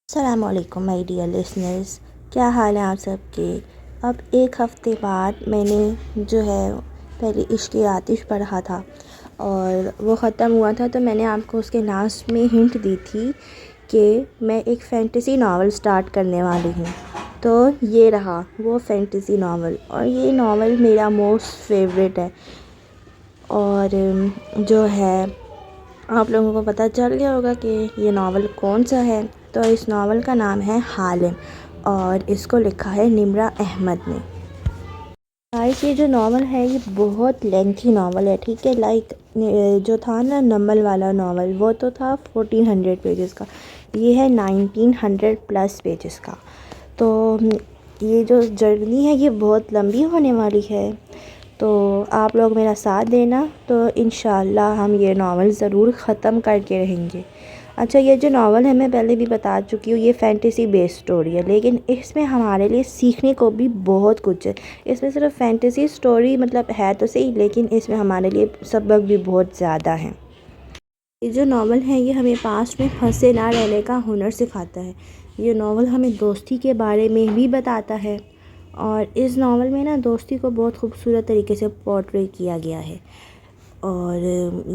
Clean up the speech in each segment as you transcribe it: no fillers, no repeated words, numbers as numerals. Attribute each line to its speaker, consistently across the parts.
Speaker 1: السلام علیکم my dear listeners, کیا حال ہے آپ سب کے؟ اب ایک ہفتے بعد میں نے جو ہے پہلے عشق کی آتش پڑھا تھا اور وہ ختم ہوا تھا، تو میں نے آپ کو اس کے لاسٹ میں ہنٹ دی تھی کہ میں ایک فینٹیسی ناول سٹارٹ کرنے والی ہوں۔ تو یہ رہا وہ فینٹیسی ناول، اور یہ ناول میرا موسٹ فیوریٹ ہے، اور جو ہے آپ لوگوں کو پتہ چل گیا ہوگا کہ یہ ناول کون سا ہے۔ تو اس ناول کا نام ہے حالم، اور اس کو لکھا ہے نمرہ احمد نے۔ گائز، یہ جو ناول ہے یہ بہت لینتھی ناول ہے، ٹھیک ہے۔ لائک جو تھا نا نمل والا ناول، وہ تو تھا 1400 پیجز کا، یہ ہے 1900+ پیجز کا۔ تو یہ جو جرنی ہے یہ بہت لمبی ہونے والی ہے، تو آپ لوگ میرا ساتھ دینا، تو انشاءاللہ ہم یہ ناول ضرور ختم کر کے رہیں گے۔ اچھا، یہ جو ناول ہے میں پہلے بھی بتا چکی ہوں، یہ فینٹیسی بیس سٹوری ہے، لیکن اس میں ہمارے لیے سیکھنے کو بھی بہت کچھ ہے۔ اس میں صرف فینٹیسی سٹوری مطلب ہے تو صحیح، لیکن اس میں ہمارے لیے سبق بھی بہت زیادہ ہیں۔ یہ جو ناول ہے یہ ہمیں پاسٹ میں پھنسے نہ رہنے کا ہنر سکھاتا ہے۔ یہ ناول ہمیں دوستی کے بارے میں بھی بتاتا ہے، اور اس ناول میں نا دوستی کو بہت خوبصورت طریقے سے پورٹری کیا گیا ہے۔ اور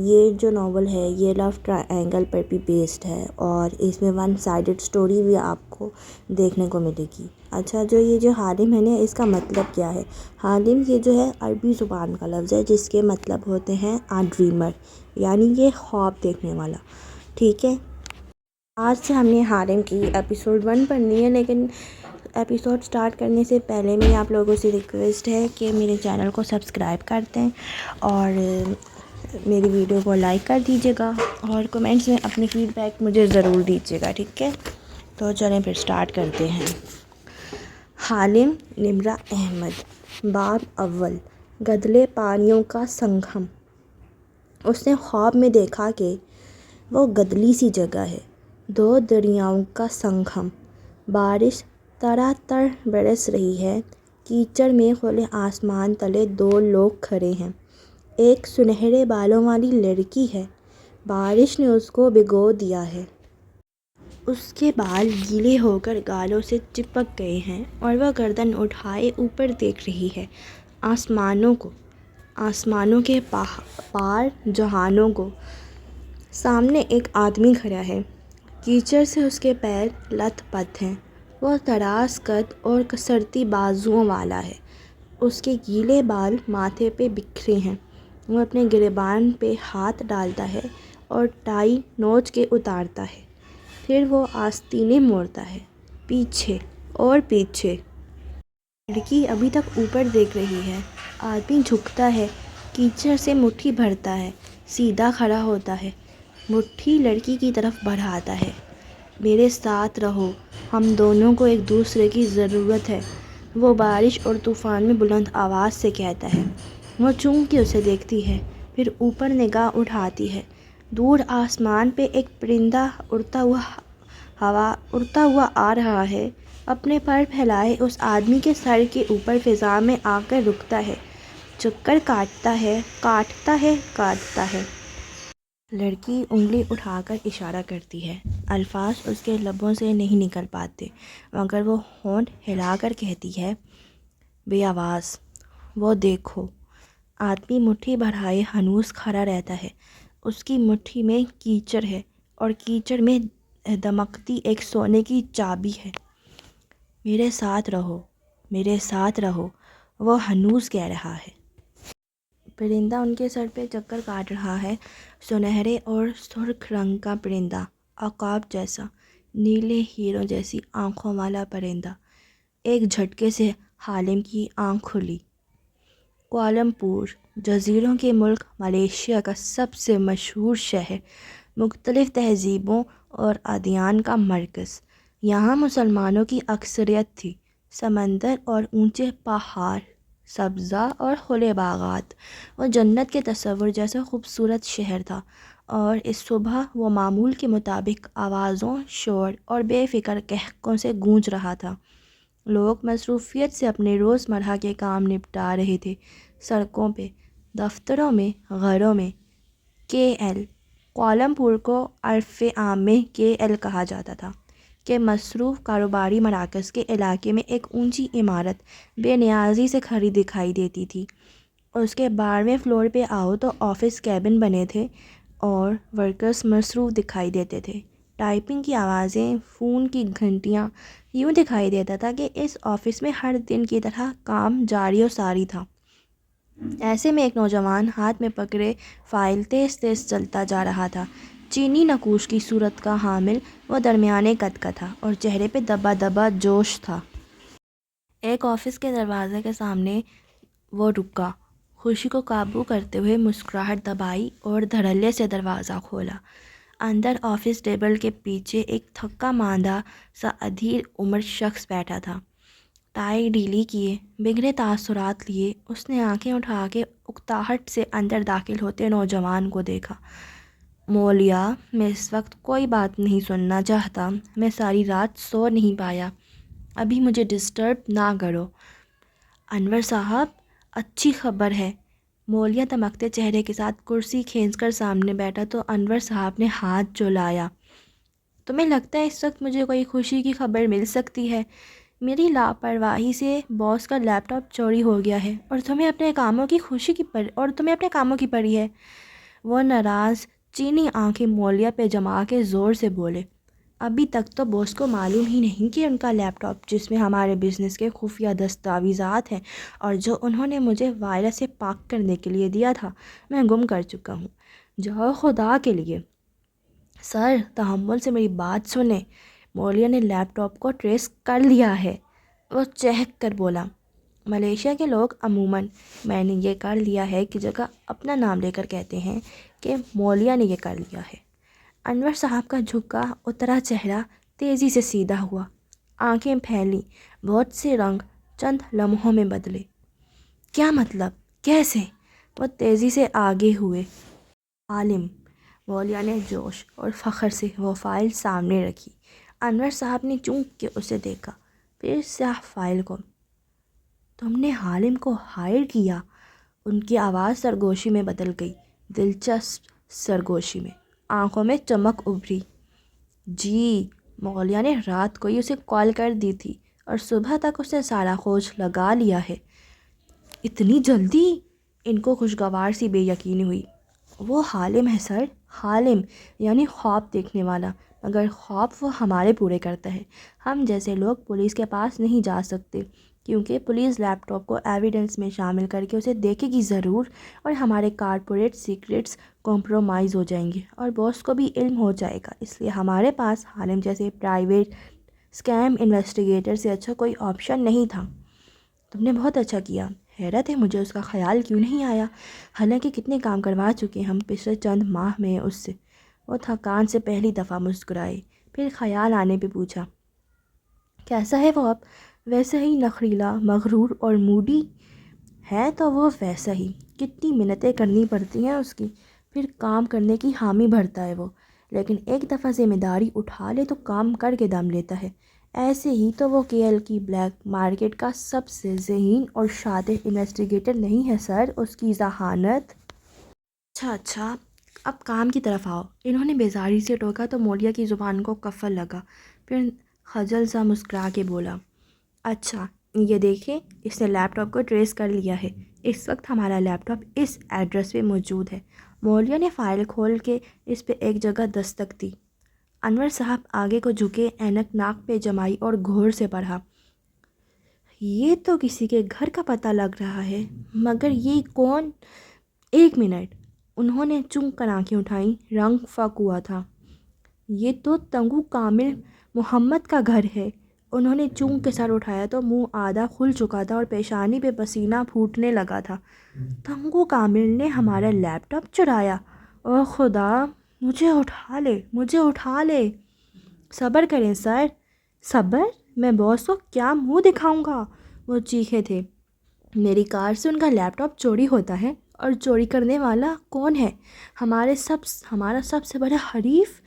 Speaker 1: یہ جو ناول ہے یہ لو ٹرائنگل پر بھی بیسڈ ہے، اور اس میں ون سائیڈڈ سٹوری بھی آپ کو دیکھنے کو ملے گی۔ اچھا، یہ جو حالم ہے نا، اس کا مطلب کیا ہے؟ حالم یہ جو ہے عربی زبان کا لفظ ہے، جس کے مطلب ہوتے ہیں ڈریمر، یعنی یہ خواب دیکھنے والا، ٹھیک ہے۔ آج سے ہم نے حالم کی ایپیسوڈ 1 پڑھنی ہے، لیکن ایپیسوڈ سٹارٹ کرنے سے پہلے میری آپ لوگوں سے ریکویسٹ ہے کہ میرے چینل کو سبسکرائب کر دیں، اور میری ویڈیو کو لائک کر دیجیے گا، اور کمنٹس میں اپنی فیڈ بیک مجھے ضرور دیجیے گا، ٹھیک ہے۔ تو چلیں پھر سٹارٹ کرتے ہیں۔ حالم نمرہ احمد، باب اول، گدلے پانیوں کا سنگم۔ اس نے خواب میں دیکھا کہ وہ گدلی سی جگہ ہے، 2 دریاؤں کا سنگم، بارش ترا تر برس رہی ہے، کیچڑ میں کھلے آسمان تلے 2 لوگ کھڑے ہیں، ایک سنہرے بالوں والی لڑکی ہے، بارش نے اس کو بھگو دیا ہے، اس کے بال گیلے ہو کر گالوں سے چپک گئے ہیں، اور وہ گردن اٹھائے اوپر دیکھ رہی ہے، آسمانوں کے پار جہانوں کو۔ سامنے ایک آدمی کھڑا ہے، کیچڑ سے اس کے پیر لت پت ہیں، وہ دراز قد اور کسرتی بازوؤں والا ہے، اس کے گیلے بال ماتھے پہ بکھرے ہیں، وہ اپنے گریبان پہ ہاتھ ڈالتا ہے اور ٹائی نوچ کے اتارتا ہے، پھر وہ آستینیں موڑتا ہے، پیچھے اور پیچھے۔ لڑکی ابھی تک اوپر دیکھ رہی ہے، آدمی جھکتا ہے، کیچڑ سے مٹھی بھرتا ہے، سیدھا کھڑا ہوتا ہے، مٹھی لڑکی کی طرف بڑھاتا ہے، میرے ساتھ رہو، ہم دونوں کو ایک دوسرے کی ضرورت ہے، وہ بارش اور طوفان میں بلند آواز سے کہتا ہے۔ وہ چونک کے اسے دیکھتی ہے، پھر اوپر نگاہ اٹھاتی ہے، دور آسمان پہ ایک پرندہ اڑتا ہوا آ رہا ہے، اپنے پر پھیلائے اس آدمی کے سر کے اوپر فضا میں آ کر رکتا ہے، چکر کاٹتا ہے۔ لڑکی انگلی اٹھا کر اشارہ کرتی ہے، الفاظ اس کے لبوں سے نہیں نکل پاتے، مگر وہ ہونٹ ہلا کر کہتی ہے، بے آواز، وہ دیکھو۔ آدمی مٹھی بڑھائے ہنوز کھڑا رہتا ہے، اس کی مٹھی میں کیچڑ ہے، اور کیچڑ میں دمکتی ایک سونے کی چابی ہے۔ میرے ساتھ رہو، وہ ہنوز کہہ رہا ہے۔ پرندہ ان کے سر پہ چکر کاٹ رہا ہے، سنہرے اور سرخ رنگ کا پرندہ، عقاب جیسا، نیلے ہیروں جیسی آنکھوں والا پرندہ۔ ایک جھٹکے سے حالم کی آنکھ کھلی۔ کوالالمپور، جزیروں کے ملک ملیشیا کا سب سے مشہور شہر، مختلف تہذیبوں اور ادیان کا مرکز۔ یہاں مسلمانوں کی اکثریت تھی۔ سمندر اور اونچے پہاڑ، سبزہ اور کھلے باغات، وہ جنت کے تصور جیسا خوبصورت شہر تھا، اور اس صبح وہ معمول کے مطابق آوازوں، شور اور بے فکر قہقہوں سے گونج رہا تھا۔ لوگ مصروفیت سے اپنے روزمرہ کے کام نپٹا رہے تھے، سڑکوں پہ، دفتروں میں، گھروں میں۔ کوالالمپور کو عرف عام میں KL کہا جاتا تھا۔ کہ مصروف کاروباری مراکز کے علاقے میں ایک اونچی عمارت بے نیازی سے کھڑی دکھائی دیتی تھی۔ اس کے 12ویں فلور پہ آؤ تو آفس کیبن بنے تھے اور ورکرز مصروف دکھائی دیتے تھے۔ ٹائپنگ کی آوازیں، فون کی گھنٹیاں، یوں دکھائی دیتا تھا کہ اس آفس میں ہر دن کی طرح کام جاری و ساری تھا۔ ایسے میں ایک نوجوان ہاتھ میں پکڑے فائل تیز تیز چلتا جا رہا تھا۔ چینی نقوش کی صورت کا حامل وہ درمیانے قد کا تھا اور چہرے پہ دبا دبا جوش تھا۔ ایک آفس کے دروازے کے سامنے وہ رکا، خوشی کو قابو کرتے ہوئے مسکراہٹ دبائی اور دھڑلے سے دروازہ کھولا۔ اندر آفس ٹیبل کے پیچھے ایک تھکا ماندہ سا ادھیر عمر شخص بیٹھا تھا۔ ٹائی ڈھیلی کیے، بگڑے تاثرات لیے، اس نے آنکھیں اٹھا کے اکتاہٹ سے اندر داخل ہوتے نوجوان کو دیکھا۔ مولیا، میں اس وقت کوئی بات نہیں سننا چاہتا، میں ساری رات سو نہیں پایا، ابھی مجھے ڈسٹرب نہ کرو۔ انور صاحب، اچھی خبر ہے۔ مولیا تمکتے چہرے کے ساتھ کرسی کھینچ کر سامنے بیٹھا تو انور صاحب نے ہاتھ جولایا۔ تمہیں لگتا ہے اس وقت مجھے کوئی خوشی کی خبر مل سکتی ہے؟ میری لاپرواہی سے باس کا لیپ ٹاپ چوری ہو گیا ہے اور تمہیں اپنے کاموں کی پڑی ہے۔ وہ ناراض چینی آنکھیں مولیا پہ جما کے زور سے بولے، ابھی تک تو باس کو معلوم ہی نہیں کہ ان کا لیپ ٹاپ جس میں ہمارے بزنس کے خفیہ دستاویزات ہیں اور جو انہوں نے مجھے وائرس سے پاک کرنے کے لیے دیا تھا، میں گم کر چکا ہوں۔ جاؤ خدا کے لیے۔ سر، تحمل سے میری بات سنیں، مولیا نے لیپ ٹاپ کو ٹریس کر لیا ہے، وہ چہک کر بولا۔ ملیشیا کے لوگ عموماً میں نے یہ کر لیا ہے کی جگہ اپنا نام لے کر کہتے ہیں کہ مولیا نے یہ کر لیا ہے۔ انور صاحب کا جھکا اترا چہرہ تیزی سے سیدھا ہوا، آنکھیں پھیلیں، بہت سے رنگ چند لمحوں میں بدلے۔ کیا مطلب؟ کیسے؟ وہ تیزی سے آگے ہوئے۔ عالم، مولیا نے جوش اور فخر سے وہ فائل سامنے رکھی۔ انور صاحب نے چونک کے اسے دیکھا، پھر سیاہ فائل کو۔ تم نے عالم کو ہائر کیا؟ ان کی آواز سرگوشی میں بدل گئی، دلچسپ سرگوشی میں، آنکھوں میں چمک ابھری۔ جی، مولیا نے رات کو ہی اسے کال کر دی تھی اور صبح تک اس نے سارا کھوج لگا لیا ہے۔ اتنی جلدی؟ ان کو خوشگوار سی بے یقینی ہوئی۔ وہ حالم ہے سر، حالم یعنی خواب دیکھنے والا، مگر خواب وہ ہمارے پورے کرتا ہے۔ ہم جیسے لوگ پولیس کے پاس نہیں جا سکتے کیونکہ پولیس لیپ ٹاپ کو ایویڈنس میں شامل کر کے اسے دیکھے گی ضرور اور ہمارے کارپوریٹ سیکرٹس کمپرومائز ہو جائیں گے اور باس کو بھی علم ہو جائے گا۔ اس لیے ہمارے پاس حالم جیسے پرائیویٹ اسکیم انویسٹیگیٹر سے اچھا کوئی آپشن نہیں تھا۔ تم نے بہت اچھا کیا، حیرت ہے مجھے اس کا خیال کیوں نہیں آیا، حالانکہ کتنے کام کروا چکے ہیں ہم پچھلے چند ماہ میں اس سے۔ وہ تھکان سے پہلی دفعہ مسکرائے، پھر خیال آنے پہ پوچھا، کیسا ہے وہ اب؟ ویسا ہی نخریلا، مغرور اور موڈی ہے تو وہ ویسا ہی، کتنی منتیں کرنی پڑتی ہیں اس کی، پھر کام کرنے کی حامی بھرتا ہے وہ، لیکن ایک دفعہ ذمہ داری اٹھا لے تو کام کر کے دم لیتا ہے۔ ایسے ہی تو وہ KL کی بلیک مارکیٹ کا سب سے ذہین اور شاطر انویسٹیگیٹر نہیں ہے سر، اس کی ذہانت۔ اچھا، اب کام کی طرف آؤ، انہوں نے بیزاری سے ٹوکا تو مولیا کی زبان کو قفل لگا، پھر خجل سا مسکرا کے بولا، اچھا یہ دیکھیں، اس نے لیپ ٹاپ کو ٹریس کر لیا ہے، اس وقت ہمارا لیپ ٹاپ اس ایڈریس پہ موجود ہے۔ مولیا نے فائل کھول کے اس پہ ایک جگہ دستک دی۔ انور صاحب آگے کو جھکے، اینک ناک پہ جمائی اور گھور سے پڑھا، یہ تو کسی کے گھر کا پتہ لگ رہا ہے، مگر یہ کون؟ ایک منٹ، انہوں نے چونک کر آنکھیں اٹھائیں، رنگ فاق ہوا تھا۔ یہ تو تنگو کامل محمد کا گھر ہے۔ انہوں نے چونک کے سر اٹھایا تو منہ آدھا کھل چکا تھا اور پیشانی پہ پسینہ پھوٹنے لگا تھا۔ تنگو کامل نے ہمارا لیپ ٹاپ چرایا؟ اوہ خدا، مجھے اٹھا لے۔ صبر کریں سر۔ صبر؟ میں باس کو کیا منہ دکھاؤں گا؟ وہ چیخے تھے۔ میری کار سے ان کا لیپ ٹاپ چوری ہوتا ہے اور چوری کرنے والا کون ہے؟ ہمارا سب سے بڑا حریف۔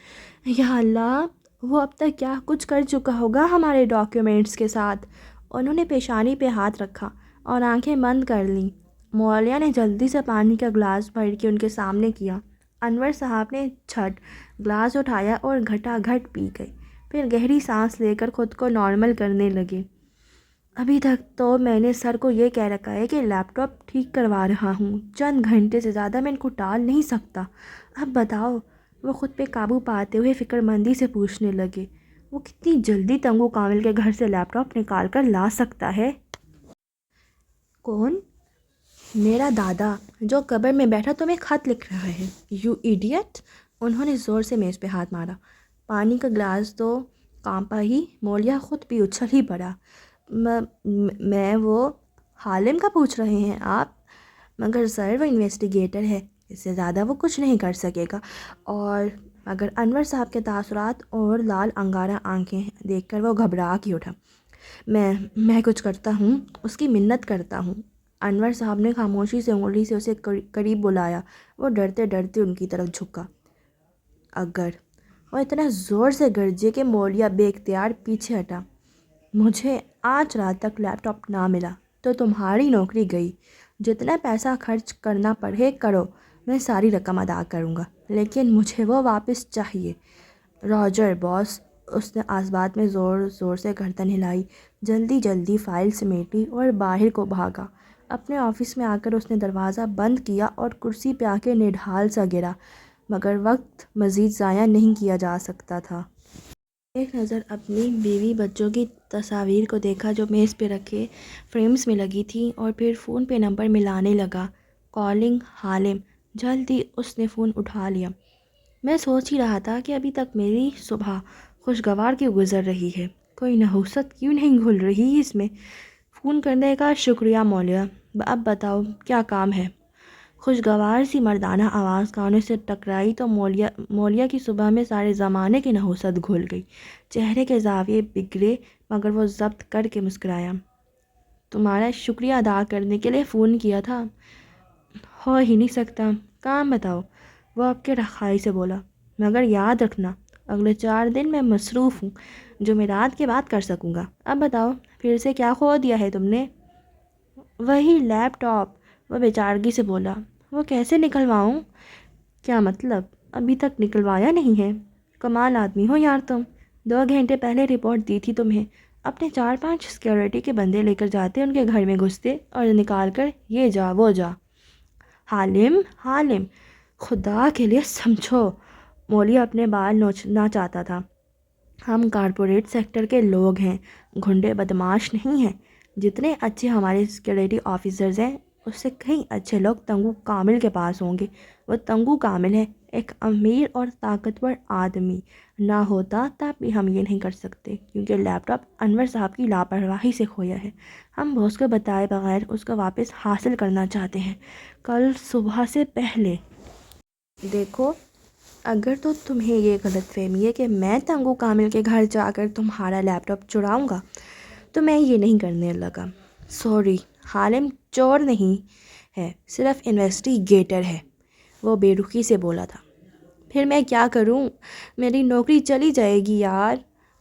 Speaker 1: یا اللہ، وہ اب تک کیا کچھ کر چکا ہوگا ہمارے ڈاکیومنٹس کے ساتھ۔ انہوں نے پیشانی پہ ہاتھ رکھا اور آنکھیں بند کر لیں۔ مولیا نے جلدی سے پانی کا گلاس بھر کے ان کے سامنے کیا۔ انور صاحب نے جھٹ گلاس اٹھایا اور گھٹا گھٹ پی گئے، پھر گہری سانس لے کر خود کو نارمل کرنے لگے۔ ابھی تک تو میں نے سر کو یہ کہہ رکھا ہے کہ لیپ ٹاپ ٹھیک کروا رہا ہوں، چند گھنٹے سے زیادہ میں ان کو ٹال نہیں سکتا۔ اب بتاؤ، وہ خود پہ قابو پاتے ہوئے فکر مندی سے پوچھنے لگے، وہ کتنی جلدی تنگو کامل کے گھر سے لیپ ٹاپ نکال کر لا سکتا ہے؟ کون؟ میرا دادا، جو قبر میں بیٹھا تمہیں خط لکھ رہا ہے، یو ایڈیٹ۔ انہوں نے زور سے میز پہ ہاتھ مارا۔ پانی کا گلاس تو کانپا ہی، مولیا خود بھی اچھل ہی پڑا۔ میں وہ حالم کا پوچھ رہے ہیں آپ؟ مگر سر وہ انویسٹیگیٹر ہے، اس سے زیادہ وہ کچھ نہیں کر سکے گا۔ اور مگر انور صاحب کے تاثرات اور لال انگارہ آنکھیں دیکھ کر وہ گھبرا کے اٹھا۔ میں کچھ کرتا ہوں، اس کی منت کرتا ہوں۔ انور صاحب نے خاموشی سے انگلی سے اسے قریب بلایا۔ وہ ڈرتے ڈرتے ان کی طرف جھکا۔ اگر وہ اتنا زور سے گرجے کہ مولیا بے اختیار پیچھے ہٹا، مجھے آج رات تک لیپ ٹاپ نہ ملا تو تمہاری نوکری گئی۔ جتنا پیسہ خرچ کرنا پڑے کرو، میں ساری رقم ادا کروں گا، لیکن مجھے وہ واپس چاہیے۔ راجر باس، اس نے آسبات میں زور زور سے گردن ہلائی، جلدی جلدی فائل سمیٹی اور باہر کو بھاگا۔ اپنے آفس میں آ کر اس نے دروازہ بند کیا اور کرسی پہ آ کے نڈھال سا گرا، مگر وقت مزید ضائع نہیں کیا جا سکتا تھا۔ ایک نظر اپنی بیوی بچوں کی تصاویر کو دیکھا جو میز پہ رکھے فریمز میں لگی تھیں، اور پھر فون پہ نمبر ملانے لگا۔ کالنگ حالم۔ جلدی اس نے فون اٹھا لیا۔ میں سوچ ہی رہا تھا کہ ابھی تک میری صبح خوشگوار کیوں گزر رہی ہے، کوئی نحوست کیوں نہیں گھل رہی اس میں۔ فون کرنے کا شکریہ مولیا، اب بتاؤ کیا کام ہے؟ خوشگوار سی مردانہ آواز کانوں سے ٹکرائی تو مولیا کی صبح میں سارے زمانے کی نحوست گھل گئی۔ چہرے کے زاویے بگڑے، مگر وہ ضبط کر کے مسکرایا۔ تمہارا شکریہ ادا کرنے کے لیے فون کیا تھا؟ ہو ہی نہیں سکتا، کام بتاؤ، وہ آپ کے رخائی سے بولا۔ مگر یاد رکھنا، اگلے 4 دن میں مصروف ہوں، جمعرات کے بعد کر سکوں گا۔ اب بتاؤ، پھر سے کیا کھو دیا ہے تم نے؟ وہی لیپ ٹاپ، وہ بیچارگی سے بولا۔ وہ کیسے نکلواؤں؟ کیا مطلب، ابھی تک نکلوایا نہیں ہے؟ کمال آدمی ہو یار تم، 2 گھنٹے پہلے رپورٹ دی تھی تمہیں۔ اپنے 4-5 سیکیورٹی کے بندے لے کر جاتے، ان کے گھر میں گھستے اور نکال کر یہ جا وہ جا۔ حالم، خدا کے لیے سمجھو۔ مولیا اپنے بال نوچنا چاہتا تھا۔ ہم کارپوریٹ سیکٹر کے لوگ ہیں، گھنڈے بدماش نہیں ہیں۔ جتنے اچھے ہمارے سیکیورٹی آفیسرز ہیں، اس سے کئی اچھے لوگ تنگو کامل کے پاس ہوں گے۔ وہ تنگو کامل ہے، ایک امیر اور طاقتور آدمی نہ ہوتا تب بھی ہم یہ نہیں کر سکتے، کیونکہ لیپ ٹاپ انور صاحب کی لاپرواہی سے کھویا ہے۔ ہم باس کو بتائے بغیر اس کو واپس حاصل کرنا چاہتے ہیں، کل صبح سے پہلے۔ دیکھو، اگر تو تمہیں یہ غلط فہمی ہے کہ میں تنگو کامل کے گھر جا کر تمہارا لیپ ٹاپ چراؤں گا، تو میں یہ نہیں کرنے لگا۔ سوری، حالم چور نہیں ہے، صرف انویسٹیگیٹر ہے، وہ بے رخی سے بولا تھا۔ پھر میں کیا کروں؟ میری نوکری چلی جائے گی یار۔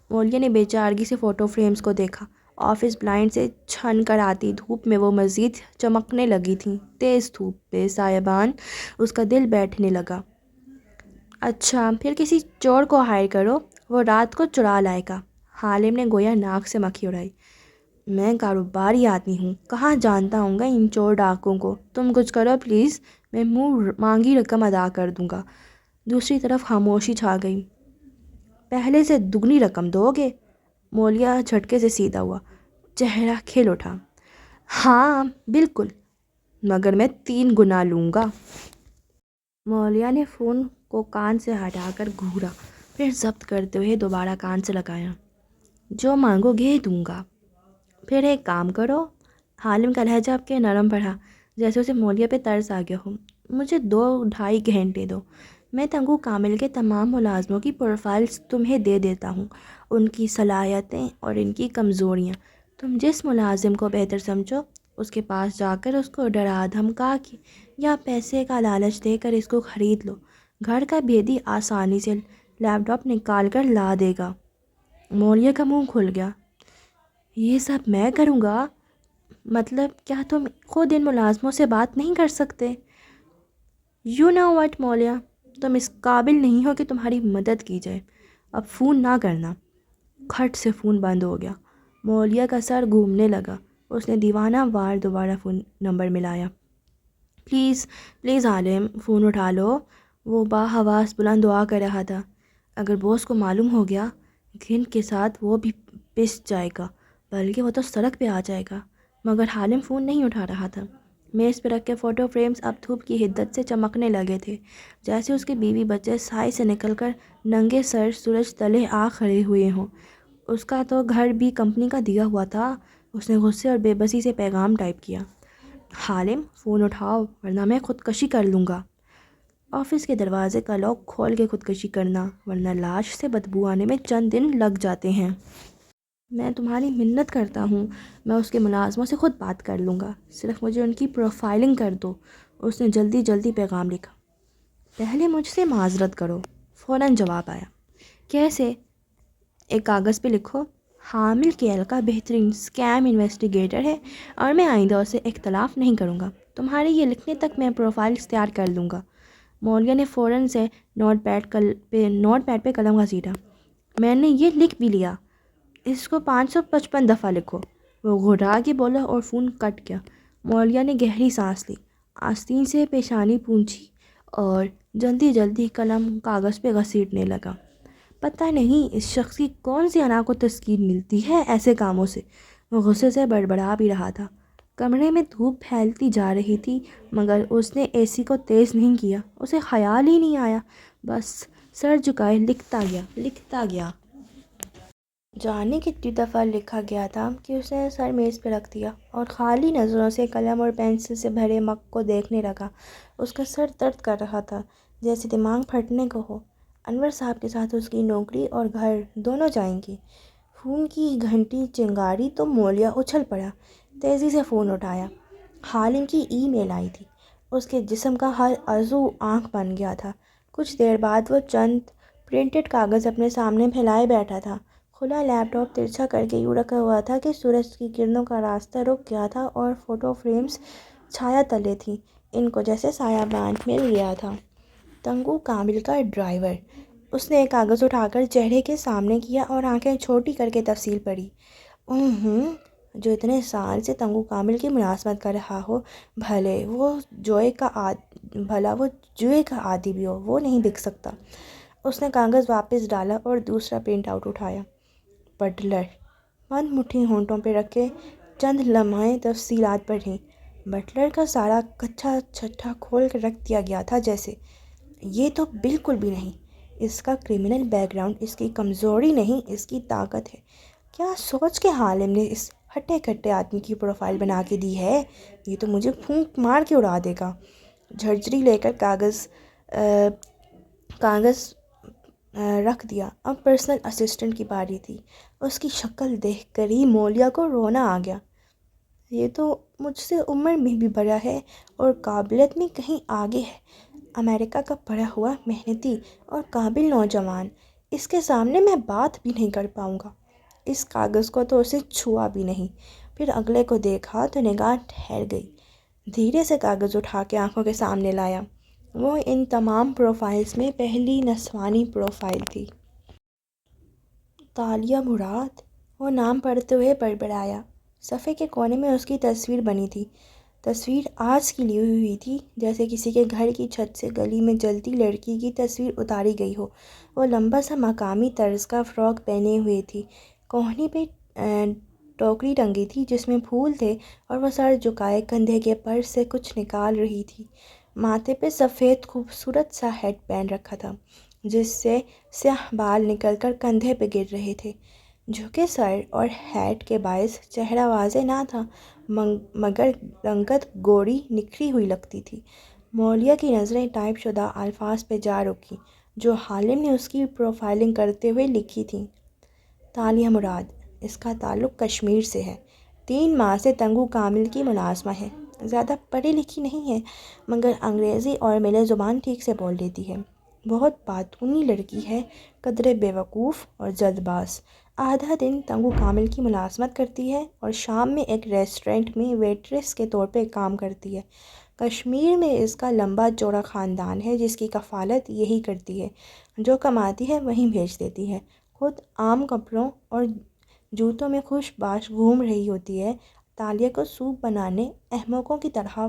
Speaker 1: مولیا نے بے چارگی سے فوٹو فریمز کو دیکھا۔ آفس بلائنڈ سے چھن کر آتی دھوپ میں وہ مزید چمکنے لگی تھیں۔ تیز دھوپ پہ سایبان اس کا دل بیٹھنے لگا۔ اچھا، پھر کسی چور کو ہائر کرو، وہ رات کو چرا لائے گا۔ حالم نے گویا ناک سے مکھی اڑائی۔ میں کاروباری آدمی ہوں، کہاں جانتا ہوں گا ان چور ڈاکوں کو۔ تم کچھ کرو پلیز، میں منہ مانگی رقم ادا کر دوں گا۔ دوسری طرف خاموشی چھا گئی۔ پہلے سے دگنی رقم دو گے؟ مولیا جھٹکے سے سیدھا ہوا، چہرہ کھل اٹھا۔ ہاں بالکل، مگر میں 3 گنا لوں گا۔ مولیا نے فون کو کان سے ہٹا کر گھورا، پھر ضبط کرتے ہوئے دوبارہ کان سے لگایا۔ جو مانگو گے دوں گا۔ پھر ایک کام کرو۔ حالم کا لہجہ اب کے نرم پڑا، جیسے اسے مولیا پہ ترس آ گیا ہو۔ مجھے 2-2.5 گھنٹے دو، میں تنگو کامل کے تمام ملازموں کی پروفائلز تمہیں دے دیتا ہوں، ان کی صلاحیتیں اور ان کی کمزوریاں۔ تم جس ملازم کو بہتر سمجھو، اس کے پاس جا کر اس کو ڈرا دھمکا کے یا پیسے کا لالچ دے کر اس کو خرید لو۔ گھر کا بھیدی آسانی سے لیپ ٹاپ نکال کر لا دے گا۔ مولیا کا منہ کھل گیا۔ یہ سب میں کروں گا؟ مطلب کیا تم خود ان ملازموں سے بات نہیں کر سکتے؟ یو نو واٹ مولیا، تم اس قابل نہیں ہو کہ تمہاری مدد کی جائے۔ اب فون نہ کرنا۔ کھٹ سے فون بند ہو گیا۔ مولیا کا سر گھومنے لگا۔ اس نے دیوانہ وار دوبارہ phone number Malaya. Please please Alam, phone اٹھا لو۔ وہ باحواس بلند دعا کر رہا تھا۔ اگر باس کو معلوم ہو گیا، گھن کے ساتھ وہ بھی پس جائے گا، بلکہ وہ تو سڑک پہ آ جائے گا۔ مگر عالم فون نہیں اٹھا رہا تھا۔ میز پہ رکھ کے فوٹو فریمز اب دھوپ کی حدت سے چمکنے لگے تھے، جیسے اس کے بیوی بچے سائے سے نکل کر ننگے سر سورج تلے آ کھڑے ہوئے ہوں۔ اس کا تو گھر بھی کمپنی کا دیا ہوا تھا۔ اس نے غصے اور بے بسی سے پیغام ٹائپ کیا۔ عالم، فون اٹھاؤ ورنہ میں خودکشی کر لوں گا۔ آفس کے دروازے کا لاک کھول کے خودکشی کرنا، ورنہ لاش سے بدبو آنے میں چند دن لگ جاتے ہیں۔ میں تمہاری منت کرتا ہوں، میں اس کے ملازموں سے خود بات کر لوں گا، صرف مجھے ان کی پروفائلنگ کر دو۔ اس نے جلدی پیغام لکھا۔ پہلے مجھ سے معذرت کرو۔ فوراً جواب آیا۔ کیسے؟ ایک کاغذ پہ لکھو، حامل کیل کا بہترین اسکیم انویسٹیگیٹر ہے اور میں آئندہ اسے اختلاف نہیں کروں گا۔ تمہارے یہ لکھنے تک میں پروفائلز تیار کر لوں گا۔ مولیا نے فوراً سے نوٹ پیڈ پہ قلم گھسیٹا۔ میں نے یہ لکھ بھی لیا، اس کو 555 دفعہ لکھو۔ وہ گھبرا کے بولا اور فون کٹ گیا۔ مولیا نے گہری سانس لی، آستین سے پیشانی پونچھی اور جلدی قلم کاغذ پہ گھسیٹنے لگا۔ پتہ نہیں اس شخص کی کون سی انا کو تسکین ملتی ہے ایسے کاموں سے۔ وہ غصے سے بڑبڑا بھی رہا تھا۔ کمرے میں دھوپ پھیلتی جا رہی تھی، مگر اس نے اے سی کو تیز نہیں کیا۔ اسے خیال ہی نہیں آیا، بس سر جھکائے لکھتا گیا۔ جانے کتنی دفعہ لکھا گیا تھا کہ اس نے سر میز پہ رکھ دیا اور خالی نظروں سے قلم اور پینسل سے بھرے مگ کو دیکھنے لگا۔ اس کا سر درد کر رہا تھا، جیسے دماغ پھٹنے کو ہو۔ انور صاحب کے ساتھ اس کی نوکری اور گھر دونوں جائیں گے۔ فون کی گھنٹی چنگاری تو مولیا اچھل پڑا۔ تیزی سے فون اٹھایا۔ عالم کی ای میل آئی تھی۔ اس کے جسم کا ہر عضو آنکھ بن گیا تھا۔ کچھ دیر بعد وہ چند پرنٹڈ کاغذ اپنے سامنے پھیلائے بیٹھا تھا۔ کھلا لیپ ٹاپ ترچھا کر کے یوں رکھا ہوا تھا کہ سورج کی کرنوں کا راستہ رک گیا تھا اور فوٹو فریمز چھایا تلے تھیں۔ ان کو جیسے سایہ بان مل گیا تھا۔ تنگو کامل کا ڈرائیور۔ اس نے ایک کاغذ اٹھا کر چہرے کے سامنے کیا اور آنکھیں چھوٹی کر کے تفصیل پڑھی۔ جو اتنے سال سے تنگو کامل کی ملازمت کر رہا ہو، بھلا وہ جوئے کا عادی بھی ہو، وہ نہیں بک سکتا۔ اس نے کاغذ واپس ڈالا اور دوسرا پرنٹ آؤٹ اٹھایا۔ بٹلر۔ بند مٹھی ہونٹوں پہ رکھے چند لمحے تفصیلات پڑھیں۔ بٹلر کا سارا کچھا چھٹا کھول کر رکھ دیا گیا تھا جیسے۔ یہ تو بالکل بھی نہیں۔ اس کا کرمنل بیک گراؤنڈ اس کی کمزوری نہیں، اس کی طاقت ہے۔ کیا سوچ کے عالم نے اس ہٹے کٹے آدمی کی پروفائل بنا کے دی ہے؟ یہ تو مجھے پھونک مار کے اڑا دے گا۔ جھرجھری لے کر کاغذ رکھ دیا۔ اب پرسنل اسسٹنٹ کی باری تھی۔ اس کی شکل دیکھ کر ہی مولیا کو رونا آ گیا۔ یہ تو مجھ سے عمر میں بھی بڑا ہے اور قابلیت میں کہیں آگے ہے۔ امریکہ کا پڑھا ہوا، محنتی اور قابل نوجوان، اس کے سامنے میں بات بھی نہیں کر پاؤں گا۔ اس کاغذ کو تو اسے چھوا بھی نہیں۔ پھر اگلے کو دیکھا تو نگاہ ٹھہر گئی۔ دھیرے سے کاغذ اٹھا کے آنکھوں کے سامنے لایا۔ وہ ان تمام پروفائلز میں پہلی نسوانی پروفائل تھی۔ تالیہ مراد۔ وہ نام پڑھتے ہوئے بڑبڑایا۔ صفحے کے کونے میں اس کی تصویر بنی تھی۔ تصویر آج کی لی ہوئی تھی، جیسے کسی کے گھر کی چھت سے گلی میں جلتی لڑکی کی تصویر اتاری گئی ہو۔ وہ لمبا سا مقامی طرز کا فراک پہنے ہوئے تھی۔ کوہنی پہ ٹوکری ٹنگی تھی جس میں پھول تھے اور وہ سر جھکائے کندھے کے پرس سے کچھ نکال رہی تھی۔ ماتھے پہ سفید خوبصورت سا ہیڈ بینڈ رکھا تھا، جس سے سیاہ بال نکل کر کندھے پہ گر رہے تھے۔ جھکے سر اور ہیڈ کے باعث چہرہ واضح نہ تھا، مگر رنگت گوری نکھری ہوئی لگتی تھی۔ مولیا کی نظریں ٹائپ شدہ الفاظ پہ جا رکیں جو عالم نے اس کی پروفائلنگ کرتے ہوئے لکھی تھیں۔ تالیہ مراد۔ اس کا تعلق کشمیر سے ہے۔ 3 ماہ سے تنگو کامل کی ملازمہ ہے۔ زیادہ پڑھی لکھی نہیں ہے، مگر انگریزی اور ملے زبان ٹھیک سے بول لیتی ہے۔ بہت باتونی لڑکی ہے، قدرے بیوقوف اور جلد باز۔ آدھا دن تنگو کامل کی ملازمت کرتی ہے اور شام میں ایک ریسٹورنٹ میں ویٹریس کے طور پہ کام کرتی ہے۔ کشمیر میں اس کا لمبا چوڑا خاندان ہے جس کی کفالت یہی کرتی ہے۔ جو کماتی ہے وہیں بھیج دیتی ہے۔ خود عام کپڑوں اور جوتوں میں خوش باش گھوم رہی ہوتی ہے، تالیہ کو سوپ بنانے، احمقوں کی طرح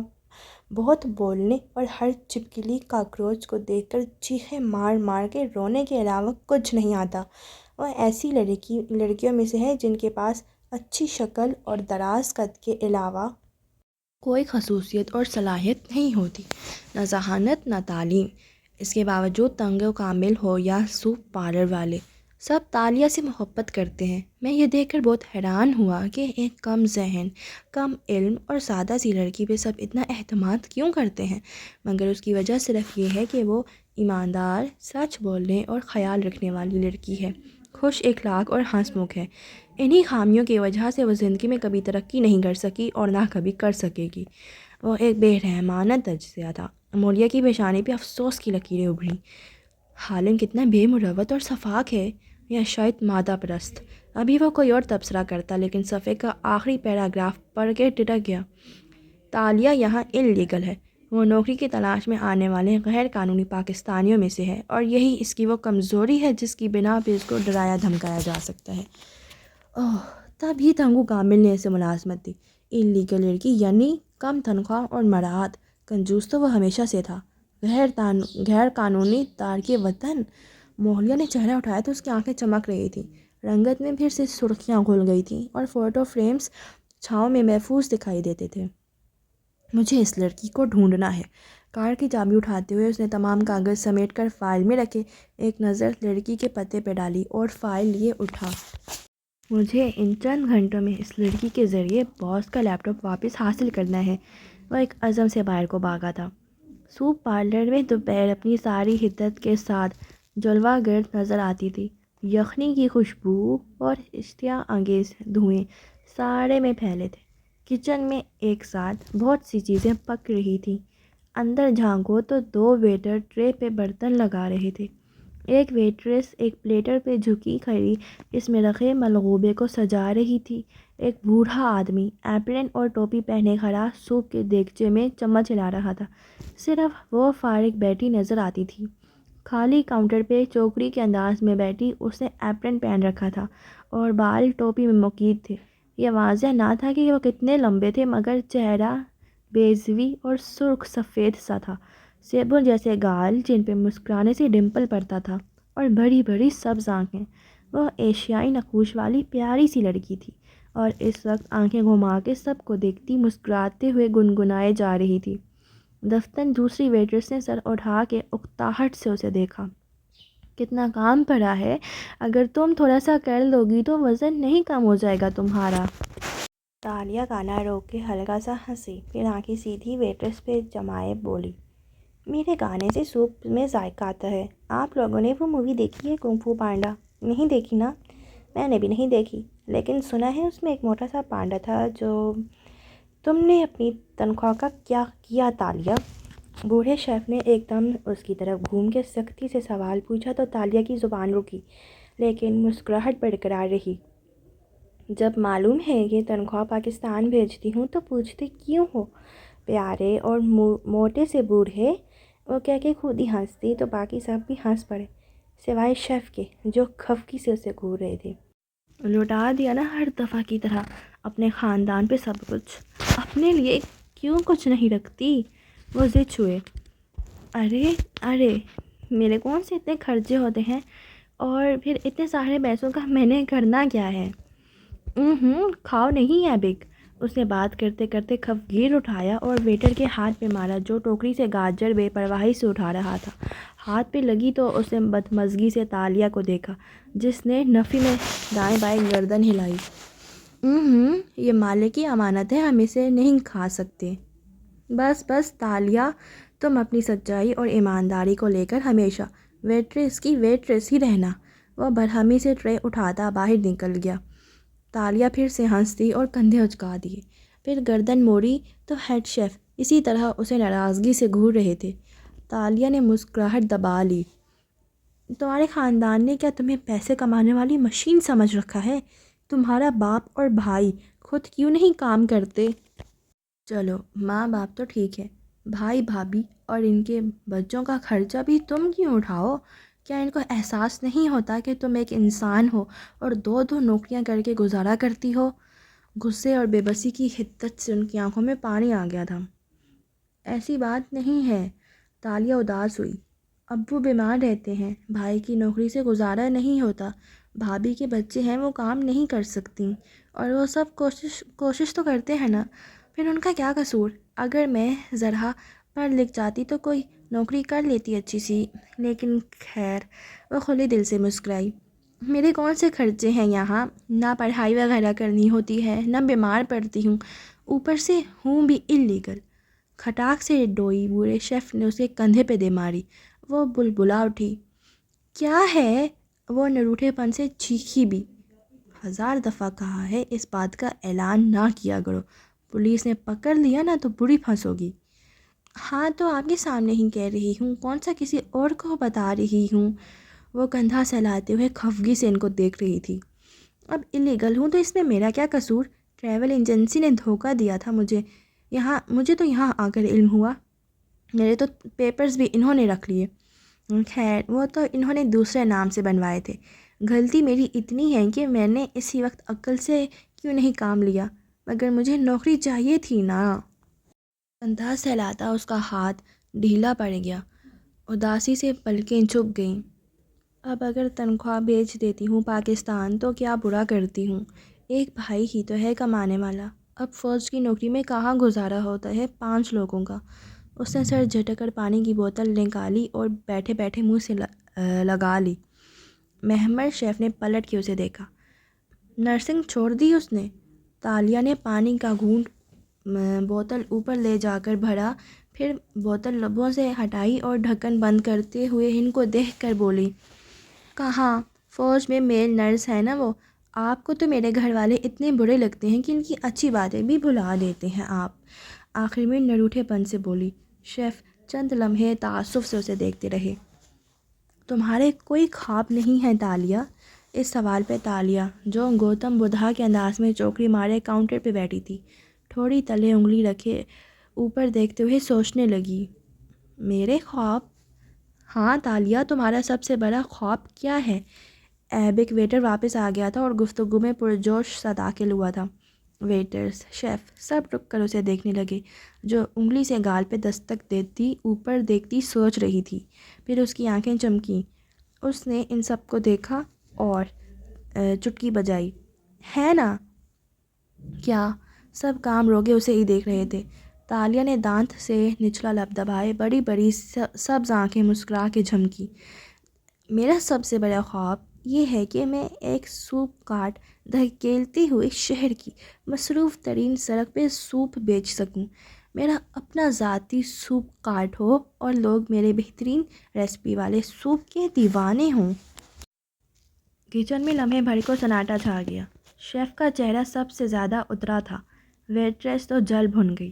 Speaker 1: بہت بولنے اور ہر چھپکلی کاکروچ کو دیکھ کر چیخیں مار مار کے رونے کے علاوہ کچھ نہیں آتا۔ وہ ایسی لڑکیوں میں سے ہے جن کے پاس اچھی شکل اور دراز قد کے علاوہ کوئی خصوصیت اور صلاحیت نہیں ہوتی، نہ ذہانت نہ تعلیم۔ اس کے باوجود تنگ و کامل ہو یا سوپ پارلر والے، سب تالیہ سے محبت کرتے ہیں۔ میں یہ دیکھ کر بہت حیران ہوا کہ ایک کم ذہن، کم علم اور سادہ سی لڑکی پہ سب اتنا اعتماد کیوں کرتے ہیں، مگر اس کی وجہ صرف یہ ہے کہ وہ ایماندار، سچ بولنے اور خیال رکھنے والی لڑکی ہے، خوش اخلاق اور ہنس مکھ ہے۔ انہی خامیوں کی وجہ سے وہ زندگی میں کبھی ترقی نہیں کر سکی اور نہ کبھی کر سکے گی۔ وہ ایک بے رحمانہ تجزیہ تھا۔ مولیا کی پیشانی پہ افسوس کی لکیریں ابھریں۔ حالم کتنا بے مروت اور شفاق ہے، یا شاید مادہ پرست۔ ابھی وہ کوئی اور تبصرہ کرتا، لیکن صفحے کا آخری پیراگراف پڑھ کے ٹھٹک گیا۔ تالیہ یہاں انلیگل ہے۔ وہ نوکری کی تلاش میں آنے والے غیر قانونی پاکستانیوں میں سے ہے، اور یہی اس کی وہ کمزوری ہے جس کی بنا پہ اس کو ڈرایا دھمکایا جا سکتا ہے۔ تب ہی تنگو کامل نے اسے ملازمت دی۔ انلیگل لڑکی یعنی کم تنخواہ اور مراعات۔ کنجوس تو وہ ہمیشہ سے تھا۔ غیر قانونی تارک وطن۔ مولیا نے چہرہ اٹھایا تو اس کی آنکھیں چمک رہی تھیں، رنگت میں پھر سے سرخیاں گھل گئی تھیں اور فوٹو فریمز چھاؤں میں محفوظ دکھائی دیتے تھے۔ مجھے اس لڑکی کو ڈھونڈنا ہے۔ کار کی چابی اٹھاتے ہوئے اس نے تمام کاغذ سمیٹ کر فائل میں رکھے، ایک نظر لڑکی کے پتے پہ ڈالی اور فائل لیے اٹھا۔ مجھے ان چند گھنٹوں میں اس لڑکی کے ذریعے باس کا لیپ ٹاپ واپس حاصل کرنا ہے۔ وہ ایک عزم سے باہر کو بھاگا تھا۔ سوپ پارلر میں دوپہر اپنی ساری حدت کے ساتھ جلوہ گر نظر آتی تھی۔ یخنی کی خوشبو اور اشتہا انگیز دھوئیں سارے میں پھیلے تھے۔ کچن میں ایک ساتھ بہت سی چیزیں پک رہی تھیں۔ اندر جھانکو تو دو ویٹر ٹرے پہ برتن لگا رہے تھے۔ ایک ویٹریس ایک پلیٹر پہ جھکی کھڑی اس میں رکھے ملغوبے کو سجا رہی تھی۔ ایک بوڑھا آدمی ایپرن اور ٹوپی پہنے کھڑا سوپ کے دیگچے میں چمچ ہلا رہا تھا۔ صرف وہ فارغ بیٹھی نظر آتی تھی۔ خالی کاؤنٹر پہ چوکڑی کے انداز میں بیٹھی، اس نے ایپرن پہن رکھا تھا اور بال ٹوپی میں مقید تھے۔ یہ واضح نہ تھا کہ وہ کتنے لمبے تھے، مگر چہرہ بیضوی اور سرخ سفید سا تھا، سیبوں جیسے گال جن پہ مسکرانے سے ڈمپل پڑتا تھا، اور بڑی بڑی سبز آنکھیں۔ وہ ایشیائی نقوش والی پیاری سی لڑکی تھی، اور اس وقت آنکھیں گھما کے سب کو دیکھتی مسکراتے ہوئے گنگنائے جا رہی تھی۔ دفتن دوسری ویٹرس نے سر اٹھا کے اکتاہٹ سے اسے دیکھا۔ کتنا کام پڑا ہے، اگر تم تھوڑا سا کر لوگی تو وزن نہیں کم ہو جائے گا تمہارا۔ تالیہ گانا روک کے ہلکا سا ہنسی، پھر آنکھیں سیدھی ویٹرس پہ جمائے بولی، میرے گانے سے سوپ میں ذائقہ آتا ہے۔ آپ لوگوں نے وہ مووی دیکھی ہے کنگ فو پانڈا؟ نہیں دیکھی نا؟ میں نے بھی نہیں دیکھی، لیکن سنا ہے اس میں ایک موٹا سا پانڈا تھا جو… تم نے اپنی تنخواہ کا کیا کیا تالیہ؟ بوڑھے شیف نے ایک دم اس کی طرف گھوم کے سختی سے سوال پوچھا تو تالیہ کی زبان رکی، لیکن مسکراہٹ برقرار رہی۔ جب معلوم ہے کہ تنخواہ پاکستان بھیجتی ہوں تو پوچھتے کیوں ہو؟ پیارے اور موٹے سے بوڑھے، وہ کہہ کے خود ہی ہنس دی تو باقی سب بھی ہنس پڑے، سوائے شیف کے جو خفگی سے اسے گھور رہے تھے۔ لوٹا دیا نا ہر دفعہ کی طرح اپنے خاندان پہ سب کچھ، اپنے لیے کیوں کچھ نہیں رکھتی؟ وہ ضد چھوئے۔ ارے میرے کون سے اتنے خرچے ہوتے ہیں، اور پھر اتنے سارے پیسوں کا میں نے کرنا کیا ہے؟ کھاؤ نہیں ہے بگ۔ اس نے بات کرتے کرتے کفگیر اٹھایا اور ویٹر کے ہاتھ پہ مارا جو ٹوکری سے گاجر بے پرواہی سے اٹھا رہا تھا۔ ہاتھ پہ لگی تو اس نے بدمزگی سے تالیہ کو دیکھا، جس نے نفی میں دائیں بائیں گردن ہلائی۔ یہ مالک کی امانت ہے، ہم اسے نہیں کھا سکتے۔ بس تالیہ، تم اپنی سچائی اور ایمانداری کو لے کر ہمیشہ ویٹریس کی ویٹریس ہی رہنا۔ وہ برہمی سے ٹرے اٹھاتا باہر نکل گیا۔ تالیہ پھر سے ہنس دی اور کندھے اچکا دیے، پھر گردن موڑی تو ہیڈ شیف اسی طرح اسے ناراضگی سے گھور رہے تھے۔ تالیہ نے مسکراہٹ دبا لی۔ تمہارے خاندان نے کیا تمہیں پیسے کمانے والی مشین سمجھ رکھا ہے؟ تمہارا باپ اور بھائی خود کیوں نہیں کام کرتے؟ چلو ماں باپ تو ٹھیک ہے، بھائی بھابھی اور ان کے بچوں کا خرچہ بھی تم کیوں اٹھاؤ؟ کیا ان کو احساس نہیں ہوتا کہ تم ایک انسان ہو اور دو دو نوکریاں کر کے گزارا کرتی ہو؟ غصے اور بے بسی کی حدت سے ان کی آنکھوں میں پانی آ گیا تھا۔ ایسی بات نہیں ہے، تالیہ اداس ہوئی۔ ابو بیمار رہتے ہیں، بھائی کی نوکری سے گزارا نہیں ہوتا، بھابھی کے بچے ہیں، وہ کام نہیں کر سکتی، اور وہ سب کوشش تو کرتے ہیں نا، پھر ان کا کیا قصور؟ اگر میں ذرا پڑھ لکھ جاتی تو کوئی نوکری کر لیتی اچھی سی، لیکن خیر۔ وہ کھلے دل سے مسکرائی۔ میرے کون سے خرچے ہیں یہاں؟ نہ پڑھائی وغیرہ کرنی ہوتی ہے، نہ بیمار پڑتی ہوں، اوپر سے ہوں بھی اللیگل۔ کھٹاک سے ڈوئی بوڑھے شیف نے اسے کندھے پہ دے ماری۔ وہ بلبلا اٹھی۔ کیا ہے؟ وہ نروٹھے پن سے چیخی بھی۔ 1000 دفعہ کہا ہے اس بات کا اعلان نہ کیا کرو، پولیس نے پکڑ لیا نا تو بری پھنسو گی۔ ہاں تو آپ کے سامنے ہی کہہ رہی ہوں، کون سا کسی اور کو بتا رہی ہوں۔ وہ کندھا سہلاتے ہوئے خفگی سے ان کو دیکھ رہی تھی۔ اب اللیگل ہوں تو اس میں میرا کیا قصور؟ ٹریول ایجنسی نے دھوکہ دیا تھا مجھے تو یہاں آ کر علم ہوا۔ میرے تو پیپرز بھی انہوں نے رکھ لیے۔ خیر، وہ تو انہوں نے دوسرے نام سے بنوائے تھے۔ غلطی میری اتنی ہے کہ میں نے اسی وقت عقل سے کیوں نہیں کام لیا، مگر مجھے نوکری چاہیے تھی نا۔ کندھا سہلاتا اس کا ہاتھ ڈھیلا پڑ گیا۔ اداسی سے پلکیں جھک گئیں۔ اب اگر تنخواہ بھیج دیتی ہوں پاکستان تو کیا برا کرتی ہوں؟ ایک بھائی ہی تو ہے کمانے والا۔ اب فوج کی نوکری میں کہاں گزارا ہوتا ہے 5 لوگوں کا؟ اس نے سر جھٹک کر پانی کی بوتل نکالی اور بیٹھے بیٹھے منہ سے لگا لی۔ محمر شیف نے پلٹ کے اسے دیکھا۔ نرسنگ چھوڑ دی اس نے؟ تالیہ نے پانی کا گھونٹ بوتل اوپر لے جا کر بھرا، پھر بوتل لبوں سے ہٹائی اور ڈھکن بند کرتے ہوئے ان کو دیکھ کر بولی، کہاں؟ فوج میں میل نرس ہے نا وہ۔ آپ کو تو میرے گھر والے اتنے برے لگتے ہیں کہ ان کی اچھی باتیں بھی بھلا دیتے ہیں آپ۔ آخر میں نروٹھے پن سے بولی۔ شیف چند لمحے تعصب سے اسے دیکھتے رہے۔ تمہارے کوئی خواب نہیں ہے تالیہ؟ اس سوال پہ تالیہ، جو گوتم بدھا کے انداز میں چوکری مارے کاؤنٹر پہ بیٹھی تھی، تھوڑی تلے انگلی رکھے اوپر دیکھتے ہوئے سوچنے لگی۔ میرے خواب؟ ہاں تالیہ، تمہارا سب سے بڑا خواب کیا ہے؟ ایبک ویٹر واپس آ گیا تھا اور گفتگو میں پرجوش سا داخل ہوا تھا۔ ویٹرز، شیف سب رک کر اسے دیکھنے لگے، جو انگلی سے گال پہ دستک دیتی اوپر دیکھتی سوچ رہی تھی۔ پھر اس کی آنکھیں چمکیں۔ اس نے ان سب کو دیکھا اور چٹکی بجائی۔ ہے نا؟ کیا؟ سب کام روکے اسے ہی دیکھ رہے تھے۔ تالیہ نے دانت سے نچلا لب دبائے، بڑی بڑی سبز آنکھیں مسکرا کے جھمکی۔ میرا سب سے بڑا خواب یہ ہے کہ میں ایک سوپ کارٹ دھکیلتے ہوئے شہر کی مصروف ترین سڑک پہ سوپ بیچ سکوں، میرا اپنا ذاتی سوپ کارٹ ہو اور لوگ میرے بہترین ریسپی والے سوپ کے دیوانے ہوں۔ کچن میں لمحے بھر کو سناٹا چھا گیا۔ شیف کا چہرہ سب سے زیادہ اترا تھا۔ ویٹریس تو جل بھن گئی۔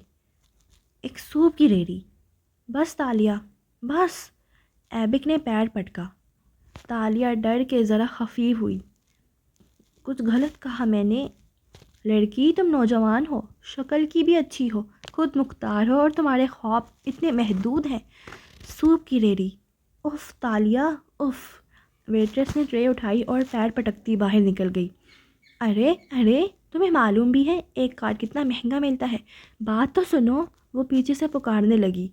Speaker 1: ایک سوپ کی ریڑھی؟ بس تالیہ، بس۔ ایبک نے پیر پٹکا۔ تالیہ ڈر کے ذرا خفیف ہوئی۔ کچھ غلط کہا میں نے؟ لڑکی، تم نوجوان ہو، شکل کی بھی اچھی ہو، خود مختار ہو، اور تمہارے خواب اتنے محدود ہیں۔ سوپ کی ریڑھی؟ اف تالیہ، اف۔ ویٹریس نے ٹرے اٹھائی اور پیر پٹکتی باہر نکل گئی۔ ارے تمہیں معلوم بھی ہے ایک کارڈ کتنا مہنگا ملتا ہے؟ بات تو سنو، وہ پیچھے سے پکارنے لگی۔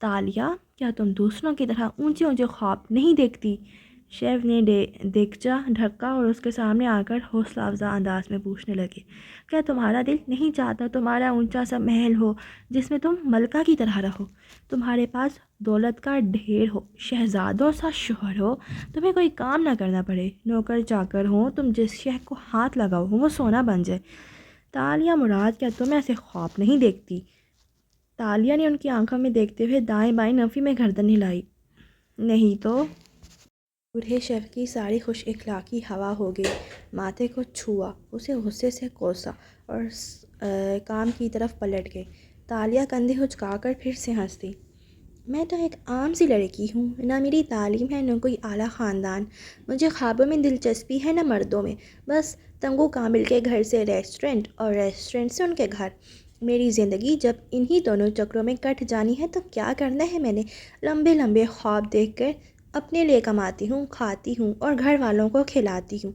Speaker 1: تالیہ، کیا تم دوسروں کی طرح اونچے اونچے خواب نہیں دیکھتی؟ شیف نے دیگچا ڈھکا اور اس کے سامنے آ کر حوصلہ افزا انداز میں پوچھنے لگے، کیا تمہارا دل نہیں چاہتا تمہارا اونچا سا محل ہو جس میں تم ملکہ کی طرح رہو، تمہارے پاس دولت کا ڈھیر ہو، شہزادوں سا شوہر ہو، تمہیں کوئی کام نہ کرنا پڑے، نوکر چاکر ہوں، تم جس شے کو ہاتھ لگاؤ وہ سونا بن جائے؟ تالیہ مراد، کیا تم ایسے خواب نہیں دیکھتی؟ تالیہ نے ان کی آنکھوں میں دیکھتے ہوئے دائیں بائیں نفی میں گردن ہلائی۔ نہیں تو؟ بوڑھے شیف کی ساری خوش اخلاقی ہوا ہو گئی۔ ماتھے کو چھوا، اسے غصے سے کوسا اور کام کی طرف پلٹ گئے۔ تالیہ کندھے اچکا کر پھر سے ہنس دی۔ میں تو ایک عام سی لڑکی ہوں، نہ میری تعلیم ہے نہ کوئی اعلیٰ خاندان، مجھے خوابوں میں دلچسپی ہے نہ مردوں میں، بس تنگو کامل کے گھر سے ریسٹورنٹ اور ریسٹورنٹ سے ان کے گھر۔ میری زندگی جب انہی دونوں چکروں میں کٹ جانی ہے تو کیا کرنا ہے میں نے؟ لمبے لمبے خواب دیکھ کر اپنے لیے کماتی ہوں، کھاتی ہوں اور گھر والوں کو کھلاتی ہوں۔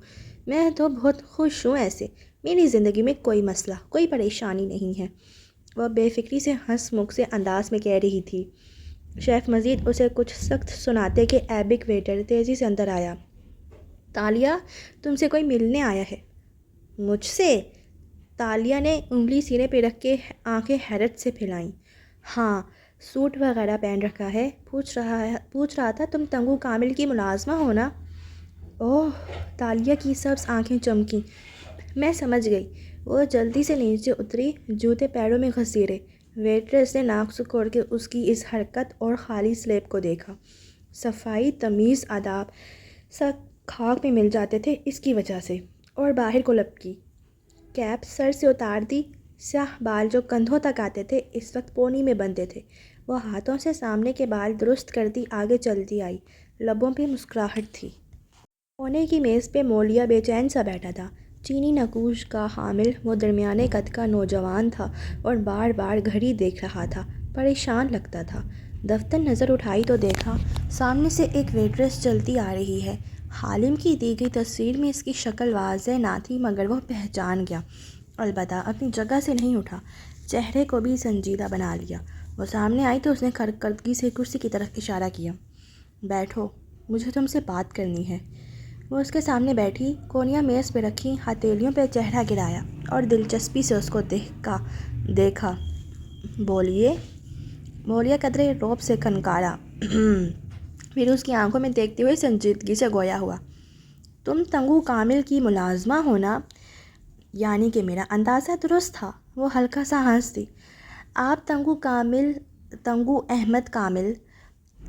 Speaker 1: میں تو بہت خوش ہوں ایسے، میری زندگی میں کوئی مسئلہ، کوئی پریشانی نہیں ہے۔ وہ بے فکری سے ہنس مکھ سے انداز میں کہہ رہی تھی۔ شیخ مجید اسے کچھ سخت سناتے کہ ایبک ویٹر تیزی سے اندر آیا۔ تالیہ، تم سے کوئی ملنے آیا ہے۔ مجھ سے؟ تالیہ نے انگلی سینے پہ رکھ کے آنکھیں حیرت سے پھیلائیں۔ ہاں، سوٹ وغیرہ پہن رکھا ہے، پوچھ رہا تھا تم تنگو کامل کی ملازمہ ہو نا؟ اوہ، تالیہ کی سبز آنکھیں چمکیں۔ میں سمجھ گئی۔ وہ جلدی سے نیچے اتری، جوتے پیروں میں گھسیٹے۔ ویٹریس نے ناک سکوڑ کے اس کی اس حرکت اور خالی سلیب کو دیکھا۔ صفائی، تمیز، آداب سب خاک میں مل جاتے تھے اس کی وجہ سے۔ اور باہر کو لپکی، کیپ سر سے اتار دی۔ سیاہ بال جو کندھوں تک آتے تھے اس وقت پونی میں بندھے تھے۔ وہ ہاتھوں سے سامنے کے بال درست کرتی آگے چلتی آئی، لبوں پہ مسکراہٹ تھی۔ کونے کی میز پہ مولیا بے چین سا بیٹھا تھا۔ چینی نقوش کا حامل وہ درمیانے قد کا نوجوان تھا اور بار بار گھڑی دیکھ رہا تھا، پریشان لگتا تھا۔ دفتر نظر اٹھائی تو دیکھا سامنے سے ایک ویٹریس چلتی آ رہی ہے۔ حالم کی دی گئی تصویر میں اس کی شکل واضح نہ تھی مگر وہ پہچان گیا، البتہ اپنی جگہ سے نہیں اٹھا، چہرے کو بھی سنجیدہ بنا لیا۔ وہ سامنے آئی تو اس نے کارکردگی سے کرسی کی طرف اشارہ کیا۔ بیٹھو، مجھے تم سے بات کرنی ہے۔ وہ اس کے سامنے بیٹھی، کونیاں میز پہ رکھی، ہتھیلیوں پہ چہرہ گرایا اور دلچسپی سے اس کو دیکھا۔ بولیے۔ مولیا قدرے رعب سے کھنکارا، پھر اس کی آنکھوں میں دیکھتے ہوئے سنجیدگی سے گویا ہوا۔ تم تنگو کامل کی ملازمہ ہو نا؟ یعنی کہ میرا اندازہ درست تھا؟ وہ ہلکا سا ہنس دی۔ آپ تنگو احمد کامل،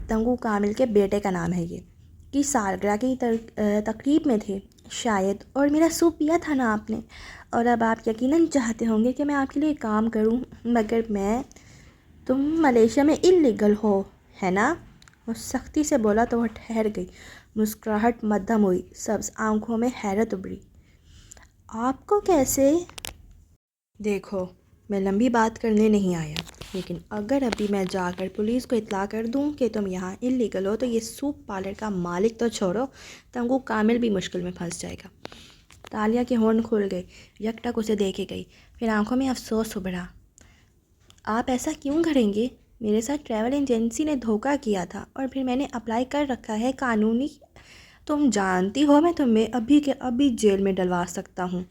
Speaker 1: تنگو کامل کے بیٹے کا نام ہے یہ، کی سالگرہ کی تقریب میں تھے شاید، اور میرا سوپ پیا تھا نا آپ نے، اور اب آپ یقیناً چاہتے ہوں گے کہ میں آپ کے لیے کام کروں، مگر تم ملیشیا میں اللیگل ہو، ہے نا؟ وہ سختی سے بولا تو وہ ٹھہر گئی، مسکراہٹ مدھم ہوئی، سبز آنکھوں میں حیرت ابھری۔ آپ کو کیسے؟ دیکھو، میں لمبی بات کرنے نہیں آیا، لیکن اگر ابھی میں جا کر پولیس کو اطلاع کر دوں کہ تم یہاں اللیگل ہو تو یہ سوپ پارلر کا مالک تو چھوڑو، تنگو کامل بھی مشکل میں پھنس جائے گا۔ تالیہ کے ہونٹ کھل گئے، یکٹک اسے دیکھے گئی، پھر آنکھوں میں افسوس ابھرا۔ آپ ایسا کیوں کریں گے؟ میرے ساتھ ٹریول ایجنسی نے دھوکہ کیا تھا اور پھر میں نے اپلائی کر رکھا ہے قانونی، تم جانتی ہو میں تمہیں ابھی کے ابھی جیل میں ڈلوا سکتا ہوں۔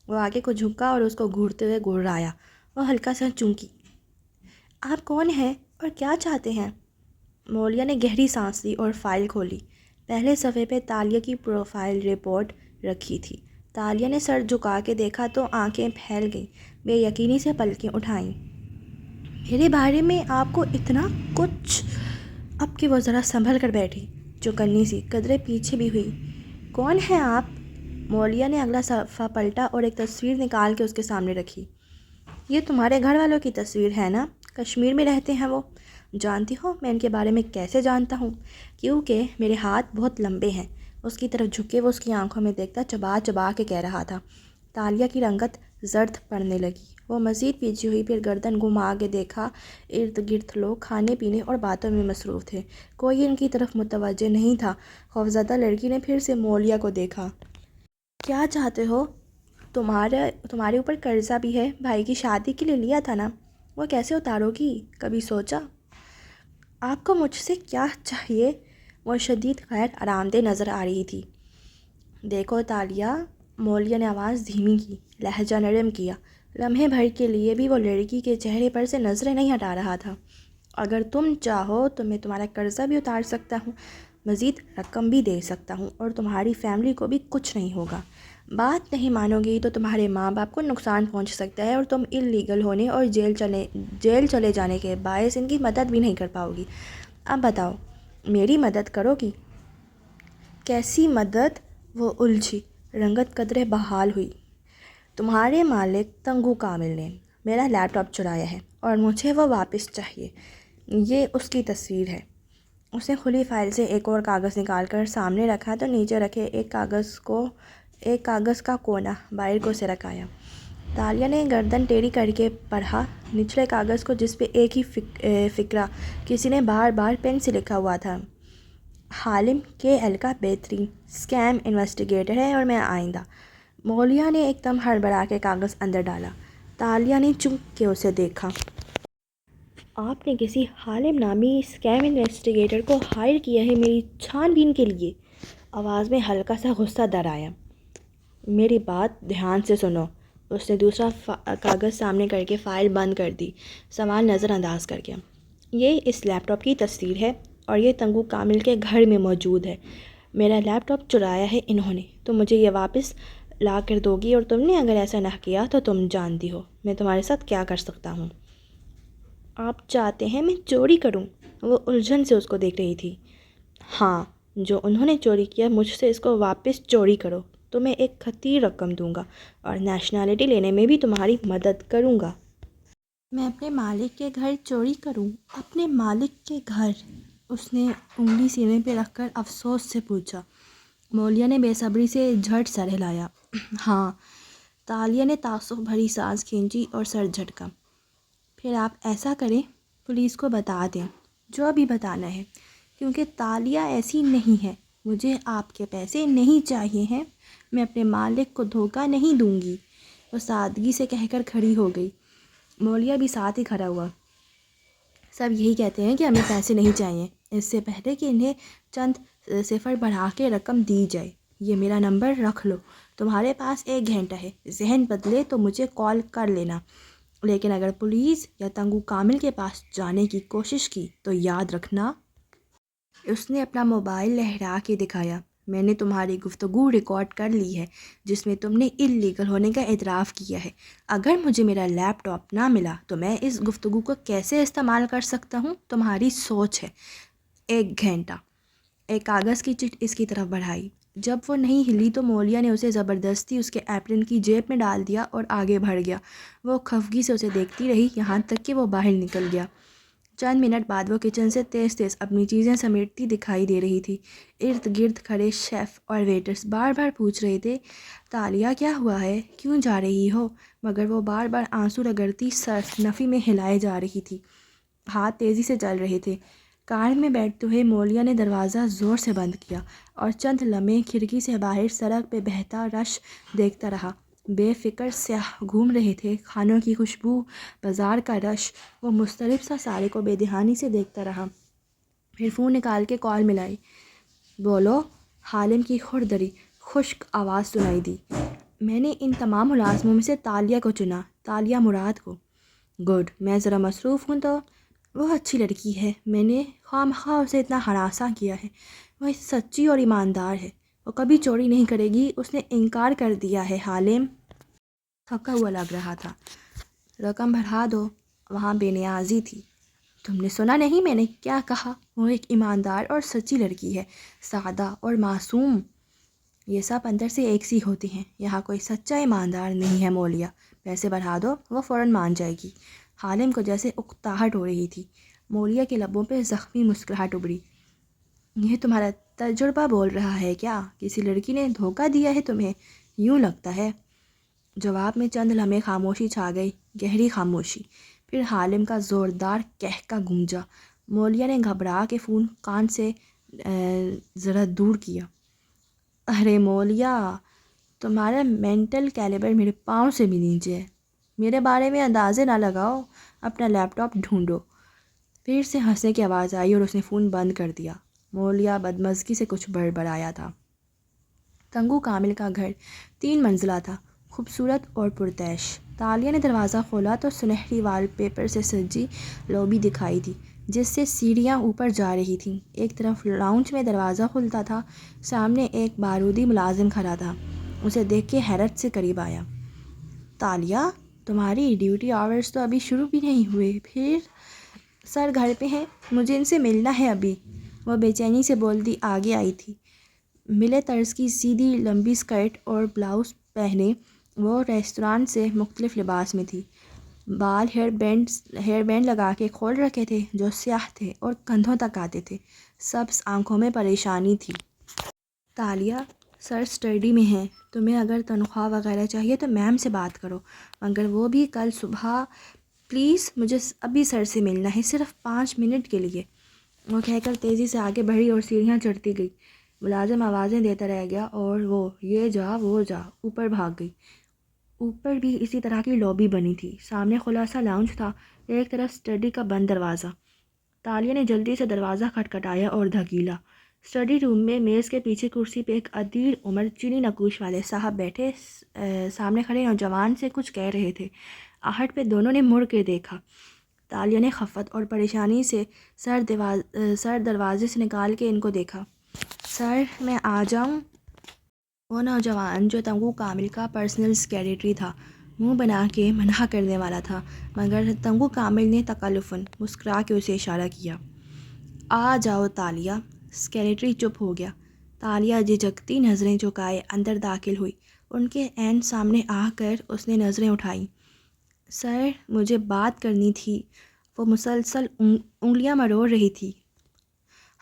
Speaker 1: وہ آگے کو جھکا اور اس کو گھورتے ہوئے گھرایا۔ وہ ہلکا سا چونکی۔ آپ کون ہیں اور کیا چاہتے ہیں؟ مولیا نے گہری سانس لی اور فائل کھولی۔ پہلے صفحے پہ تالیہ کی پروفائل رپورٹ رکھی تھی۔ تالیہ نے سر جھکا کے دیکھا تو آنکھیں پھیل گئیں، بے یقینی سے پلکیں اٹھائیں۔ میرے بارے میں آپ کو اتنا کچھ؟ اب کہ وہ ذرا سنبھل کر بیٹھی، چوکنی سی، قدرے پیچھے بھی ہوئی۔ کون ہیں آپ؟ مولیا نے اگلا صفحہ پلٹا اور ایک تصویر نکال کے اس کے سامنے رکھی۔ یہ تمہارے گھر والوں کی تصویر ہے نا؟ کشمیر میں رہتے ہیں وہ؟ جانتی ہو میں ان کے بارے میں کیسے جانتا ہوں؟ کیونکہ میرے ہاتھ بہت لمبے ہیں۔ اس کی طرف جھکے وہ اس کی آنکھوں میں دیکھتا چبا چبا کے کہہ رہا تھا۔ تالیہ کی رنگت زرد پڑنے لگی، وہ مزید پیچھے ہوئی، پھر گردن گھما کے دیکھا۔ ارد گرد لوگ کھانے پینے اور باتوں میں مصروف تھے، کوئی ان کی طرف متوجہ نہیں تھا۔ خوفزدہ لڑکی نے پھر سے مولیا کو دیکھا۔ کیا چاہتے ہو؟ تمہارے اوپر قرضہ بھی ہے، بھائی کی شادی کے لیے لیا تھا نا، وہ کیسے اتارو گی؟ کبھی سوچا؟ آپ کو مجھ سے کیا چاہیے؟ وہ شدید غیر آرام دہ نظر آ رہی تھی۔ دیکھو تالیہ، مولیا نے آواز دھیمی کی، لہجہ نرم کیا۔ لمحے بھر کے لیے بھی وہ لڑکی کے چہرے پر سے نظریں نہیں ہٹا رہا تھا۔ اگر تم چاہو تو میں تمہارا قرضہ بھی اتار سکتا ہوں، مزید رقم بھی دے سکتا ہوں، اور تمہاری فیملی کو بھی کچھ نہیں ہوگا۔ بات نہیں مانو گی تو تمہارے ماں باپ کو نقصان پہنچ سکتا ہے اور تم اللیگل ہونے اور جیل چلے جانے کے باعث ان کی مدد بھی نہیں کر پاؤ گی۔ اب بتاؤ، میری مدد کرو گی؟ کیسی مدد؟ وہ الجھی، رنگت قدرے بحال ہوئی۔ تمہارے مالک تنگو کامل نے میرا لیپ ٹاپ چرایا ہے اور مجھے وہ واپس چاہیے۔ یہ اس کی تصویر ہے۔ اس نے کھلی فائل سے ایک اور کاغذ نکال کر سامنے رکھا تو نیچے رکھے ایک کاغذ کا کونا باہر کو سے رکھایا۔ تالیہ نے گردن ٹیڑھی کر کے پڑھا نچلے کاغذ کو، جس پہ ایک ہی فقرہ کسی نے بار بار پین سے لکھا ہوا تھا۔ حالم KL کا بہترین اسکیم انویسٹیگیٹر ہے اور میں آئندہ۔ مولیا نے ایک دم ہڑبڑا کے کاغذ اندر ڈالا۔ تالیہ نے چونک کے اسے دیکھا۔ آپ نے کسی حالم نامی اسکیم انویسٹیگیٹر کو ہائر کیا ہے میری چھان بین کے لیے؟ آواز میں ہلکا سا غصہ در آیا۔ میری بات دھیان سے سنو۔ اس نے دوسرا کاغذ سامنے کر کے فائل بند کر دی، سوال نظر انداز کر گیا۔ یہ اس لیپ ٹاپ کی تصویر ہے اور یہ تنگو کامل کے گھر میں موجود ہے۔ میرا لیپ ٹاپ چرایا ہے انہوں نے، تو مجھے یہ واپس لا کر دو گی، اور تم نے اگر ایسا نہ کیا تو تم جانتی ہو میں تمہارے ساتھ کیا کر سکتا ہوں۔ آپ چاہتے ہیں میں چوری کروں؟ وہ الجھن سے اس کو دیکھ رہی تھی۔ ہاں، جو انہوں نے چوری کیا مجھ سے اس کو واپس چوری کرو تو میں ایک خطیر رقم دوں گا اور نیشنلٹی لینے میں بھی تمہاری مدد کروں گا۔ میں اپنے مالک کے گھر چوری کروں؟ اپنے مالک کے گھر؟ اس نے انگلی سینے پہ رکھ کر افسوس سے پوچھا۔ مولیا نے بے صبری سے جھٹ سر ہلایا۔ ہاں۔ تالیہ نے تعصب بھری سانس کھینچی اور سر جھٹکا۔ پھر آپ ایسا کریں، پولیس کو بتا دیں جو ابھی بتانا ہے، کیونکہ تالیہ ایسی نہیں ہے۔ مجھے آپ کے پیسے نہیں چاہیے ہیں، میں اپنے مالک کو دھوکہ نہیں دوں گی، وہ سادگی سے کہہ کر کھڑی ہو گئی۔ مولیا بھی ساتھ ہی کھڑا ہوا۔ سب یہی کہتے ہیں کہ ہمیں پیسے نہیں چاہیے، اس سے پہلے کہ انہیں چند صفر بڑھا کے رقم دی جائے۔ یہ میرا نمبر رکھ لو، تمہارے پاس 1 گھنٹہ ہے، ذہن بدلے تو مجھے کال کر لینا، لیکن اگر پولیس یا تنگو کامل کے پاس جانے کی کوشش کی تو یاد رکھنا۔ اس نے اپنا موبائل لہرا کے دکھایا۔ میں نے تمہاری گفتگو ریکارڈ کر لی ہے جس میں تم نے اللیگل ہونے کا اعتراف کیا ہے۔ اگر مجھے میرا لیپ ٹاپ نہ ملا تو میں اس گفتگو کو کیسے استعمال کر سکتا ہوں؟ تمہاری سوچ ہے۔ 1 گھنٹہ۔ ایک کاغذ کی چٹ اس کی طرف بڑھائی۔ جب وہ نہیں ہلی تو مولیا نے اسے زبردستی اس کے ایپرن کی جیب میں ڈال دیا اور آگے بڑھ گیا۔ وہ خفگی سے اسے دیکھتی رہی یہاں تک کہ وہ باہر نکل گیا۔ چند منٹ بعد وہ کچن سے تیز تیز اپنی چیزیں سمیٹتی دکھائی دے رہی تھی۔ ارد گرد کھڑے شیف اور ویٹرز بار بار پوچھ رہے تھے، تالیہ کیا ہوا ہے؟ کیوں جا رہی ہو؟ مگر وہ بار بار آنسو رگڑتی سر نفی میں ہلائے جا رہی تھی۔ ہاتھ تیزی سے چل رہے تھے۔ کار میں بیٹھتے ہوئے مولیا نے دروازہ زور سے بند کیا اور چند لمحے کھڑکی سے باہر سڑک پہ بہتا رش دیکھتا رہا۔ بے فکر سیاح گھوم رہے تھے، کھانوں کی خوشبو، بازار کا رش۔ وہ مضطرب سا سارے کو بے دھیانی سے دیکھتا رہا، پھر فون نکال کے کال ملائی۔ بولو۔ حالم کی کھردری خشک آواز سنائی دی۔ میں نے ان تمام ملازموں میں سے تالیہ کو چنا، تالیہ مراد کو۔ گڈ، میں ذرا مصروف ہوں تو۔ وہ اچھی لڑکی ہے، میں نے خواہ مخواہ اسے اتنا ہراساں کیا ہے۔ وہ سچی اور ایماندار ہے، وہ کبھی چوری نہیں کرے گی۔ اس نے انکار کر دیا ہے۔ حالم تھکا ہوا لگ رہا تھا۔ رقم بڑھا دو، وہاں بے نیازی تھی۔ تم نے سنا نہیں میں نے کیا کہا؟ وہ ایک ایماندار اور سچی لڑکی ہے، سادہ اور معصوم۔ یہ سب اندر سے ایک سی ہوتے ہیں، یہاں کوئی سچا ایماندار نہیں ہے۔ مولیا، پیسے بڑھا دو، وہ فوراً مان جائے گی۔ حالم کو جیسے اکتاہٹ ہو رہی تھی۔ مولیا کے لبوں پہ زخمی مسکراہٹ ابھری۔ یہ تمہارا تجربہ بول رہا ہے کیا؟ کسی لڑکی نے دھوکہ دیا ہے تمہیں؟ یوں لگتا ہے۔ جواب میں چند لمحے خاموشی چھا گئی، گہری خاموشی۔ پھر حالم کا زوردار کہکا گونجا۔ مولیا نے گھبرا کے فون کان سے ذرا دور کیا۔ ارے مولیا، تمہارا مینٹل کیلیبر میرے پاؤں سے بھی نیچے ہے۔ میرے بارے میں اندازے نہ لگاؤ، اپنا لیپ ٹاپ ڈھونڈو۔ پھر سے ہنسنے کی آواز آئی اور اس نے فون بند کر دیا۔ مولیا بدمزگی سے کچھ بڑبڑایا تھا۔ تنگو کامل کا گھر 3 منزلہ تھا، خوبصورت اور پرتعیش۔ تالیہ نے دروازہ کھولا تو سنہری وال پیپر سے سجی لابی دکھائی دی جس سے سیڑھیاں اوپر جا رہی تھیں۔ ایک طرف لاؤنج میں دروازہ کھلتا تھا، سامنے ایک بارودی ملازم کھڑا تھا۔ اسے دیکھ کے حیرت سے قریب آیا۔ تالیہ، تمہاری ڈیوٹی آورز تو ابھی شروع بھی نہیں ہوئے، پھر سر گھر پہ ہیں، مجھے ان سے ملنا ہے ابھی۔ وہ بے چینی سے بولتی آگے آئی تھی۔ ملے طرز کی سیدھی لمبی اسکرٹ اور بلاؤز پہنے وہ ریستوران سے مختلف لباس میں تھی۔ بال ہیئر بینڈ لگا کے کھول رکھے تھے جو سیاہ تھے اور کندھوں تک آتے تھے۔ سبز آنکھوں میں پریشانی تھی۔ تالیہ، سر اسٹڈی میں ہیں، تمہیں اگر تنخواہ وغیرہ چاہیے تو میم سے بات کرو، مگر وہ بھی کل صبح۔ پلیز، مجھے ابھی سر سے ملنا ہے، صرف 5 منٹ کے لیے۔ وہ کہہ کر تیزی سے آگے بڑھی اور سیڑھیاں چڑھتی گئی۔ ملازم آوازیں دیتا رہ گیا اور وہ یہ جا وہ جا اوپر بھاگ گئی۔ اوپر بھی اسی طرح کی لابی بنی تھی۔ سامنے کھلا سا لاؤنج تھا، ایک طرف اسٹڈی کا بند دروازہ۔ تالیہ نے جلدی سے دروازہ کھٹکھٹایا اور دھکیلا۔ اسٹڈی روم میں میز کے پیچھے کرسی پہ ایک ادیر عمر چینی نقوش والے صاحب بیٹھے سامنے کھڑے نوجوان سے کچھ کہہ رہے تھے۔ آہٹ پہ دونوں نے مڑ کے دیکھا۔ تالیہ نے خفت اور پریشانی سے سر دروازے سے نکال کے ان کو دیکھا۔ سر میں آ جاؤں؟ وہ نوجوان جو تنگو کامل کا پرسنل سیکریٹری تھا منہ بنا کے منع کرنے والا تھا، مگر تنگو کامل نے تکلفاً مسکرا کے اسے اشارہ کیا۔ آ جاؤ تالیہ۔ سیکریٹری چپ ہو گیا۔ تالیہ جھجکتی نظریں جھکائے اندر داخل ہوئی۔ ان کے عین سامنے آ کر اس نے نظریں اٹھائیں۔ سر مجھے بات کرنی تھی۔ وہ مسلسل انگلیاں مروڑ رہی تھی۔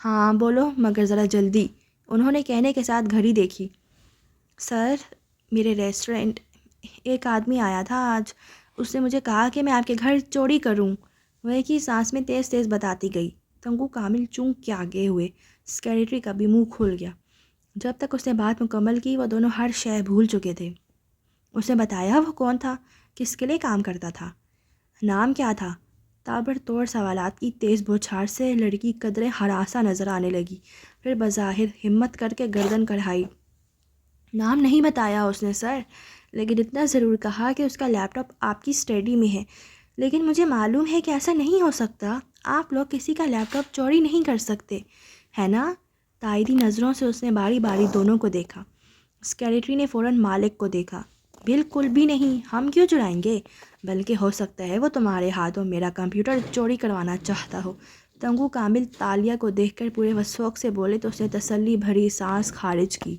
Speaker 1: ہاں بولو مگر ذرا جلدی، انہوں نے کہنے کے ساتھ گھڑی دیکھی۔ سر میرے ریسٹورنٹ ایک آدمی آیا تھا آج، اس نے مجھے کہا کہ میں آپ کے گھر چوری کروں۔ وہ ایک ہی سانس میں تیز تیز بتاتی گئی۔ تنگو کامل چونک کے آگے ہوئے۔ سیکریٹری کا بھی منہ کھل گیا۔ جب تک اس نے بات مکمل کی وہ دونوں ہر شے بھول چکے تھے۔ اس نے بتایا وہ کون تھا، کس کے لیے کام کرتا تھا، نام کیا تھا؟ تابڑتوڑ سوالات کی تیز بوچھار سے لڑکی قدرے ہراساں نظر آنے لگی، پھر بظاہر ہمت کر کے گردن کڑھائی۔ نام نہیں بتایا اس نے سر، لیکن اتنا ضرور کہا کہ اس کا لیپ ٹاپ آپ کی اسٹڈی میں ہے۔ لیکن مجھے معلوم ہے کہ ایسا نہیں ہو سکتا، آپ لوگ کسی کا لیپ ٹاپ چوری نہیں کر سکتے، ہے نا؟ تائیدی نظروں سے اس نے باری باری دونوں کو دیکھا۔ سیکریٹری نے فوراً مالک کو دیکھا۔ بالکل بھی نہیں، ہم کیوں چرائیں گے؟ بلکہ ہو سکتا ہے وہ تمہارے ہاتھوں میرا کمپیوٹر چوری کروانا چاہتا ہو۔ تنگو کامل تالیہ کو دیکھ کر پورے وسوخ سے بولے تو اس نے تسلی بھری سانس خارج کی۔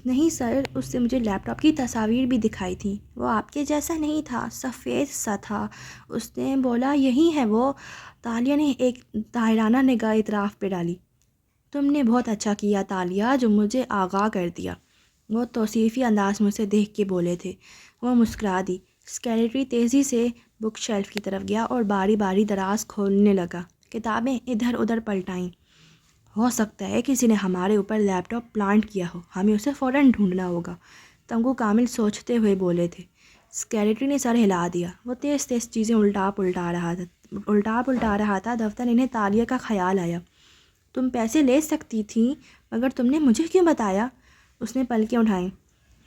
Speaker 1: نہیں سر، اس سے مجھے لیپ ٹاپ کی تصاویر بھی دکھائی تھیں، وہ آپ کے جیسا نہیں تھا، سفید سا تھا۔ اس نے بولا یہی ہے وہ۔ تالیہ نے ایک طاہرانہ نگاہ اعتراف پہ ڈالی۔ تم نے بہت اچھا کیا تالیہ جو مجھے آگاہ کر دیا، وہ توصیفی انداز میں اسے دیکھ کے بولے تھے۔ وہ مسکرا دی۔ سیکریٹری تیزی سے بک شیلف کی طرف گیا اور باری باری دراز کھولنے لگا، کتابیں ادھر ادھر پلٹائیں۔ ہو سکتا ہے کسی نے ہمارے اوپر لیپ ٹاپ پلانٹ کیا ہو، ہمیں اسے فوراً ڈھونڈنا ہوگا، تنگو کامل سوچتے ہوئے بولے تھے۔ سیکریٹری نے سر ہلا دیا۔ وہ تیز تیز چیزیں الٹا پلٹا رہا تھا۔ دفتر انہیں تالیہ کا خیال آیا۔ تم پیسے لے سکتی تھیں مگر تم نے مجھے کیوں بتایا؟ اس نے پلکیں اٹھائیں۔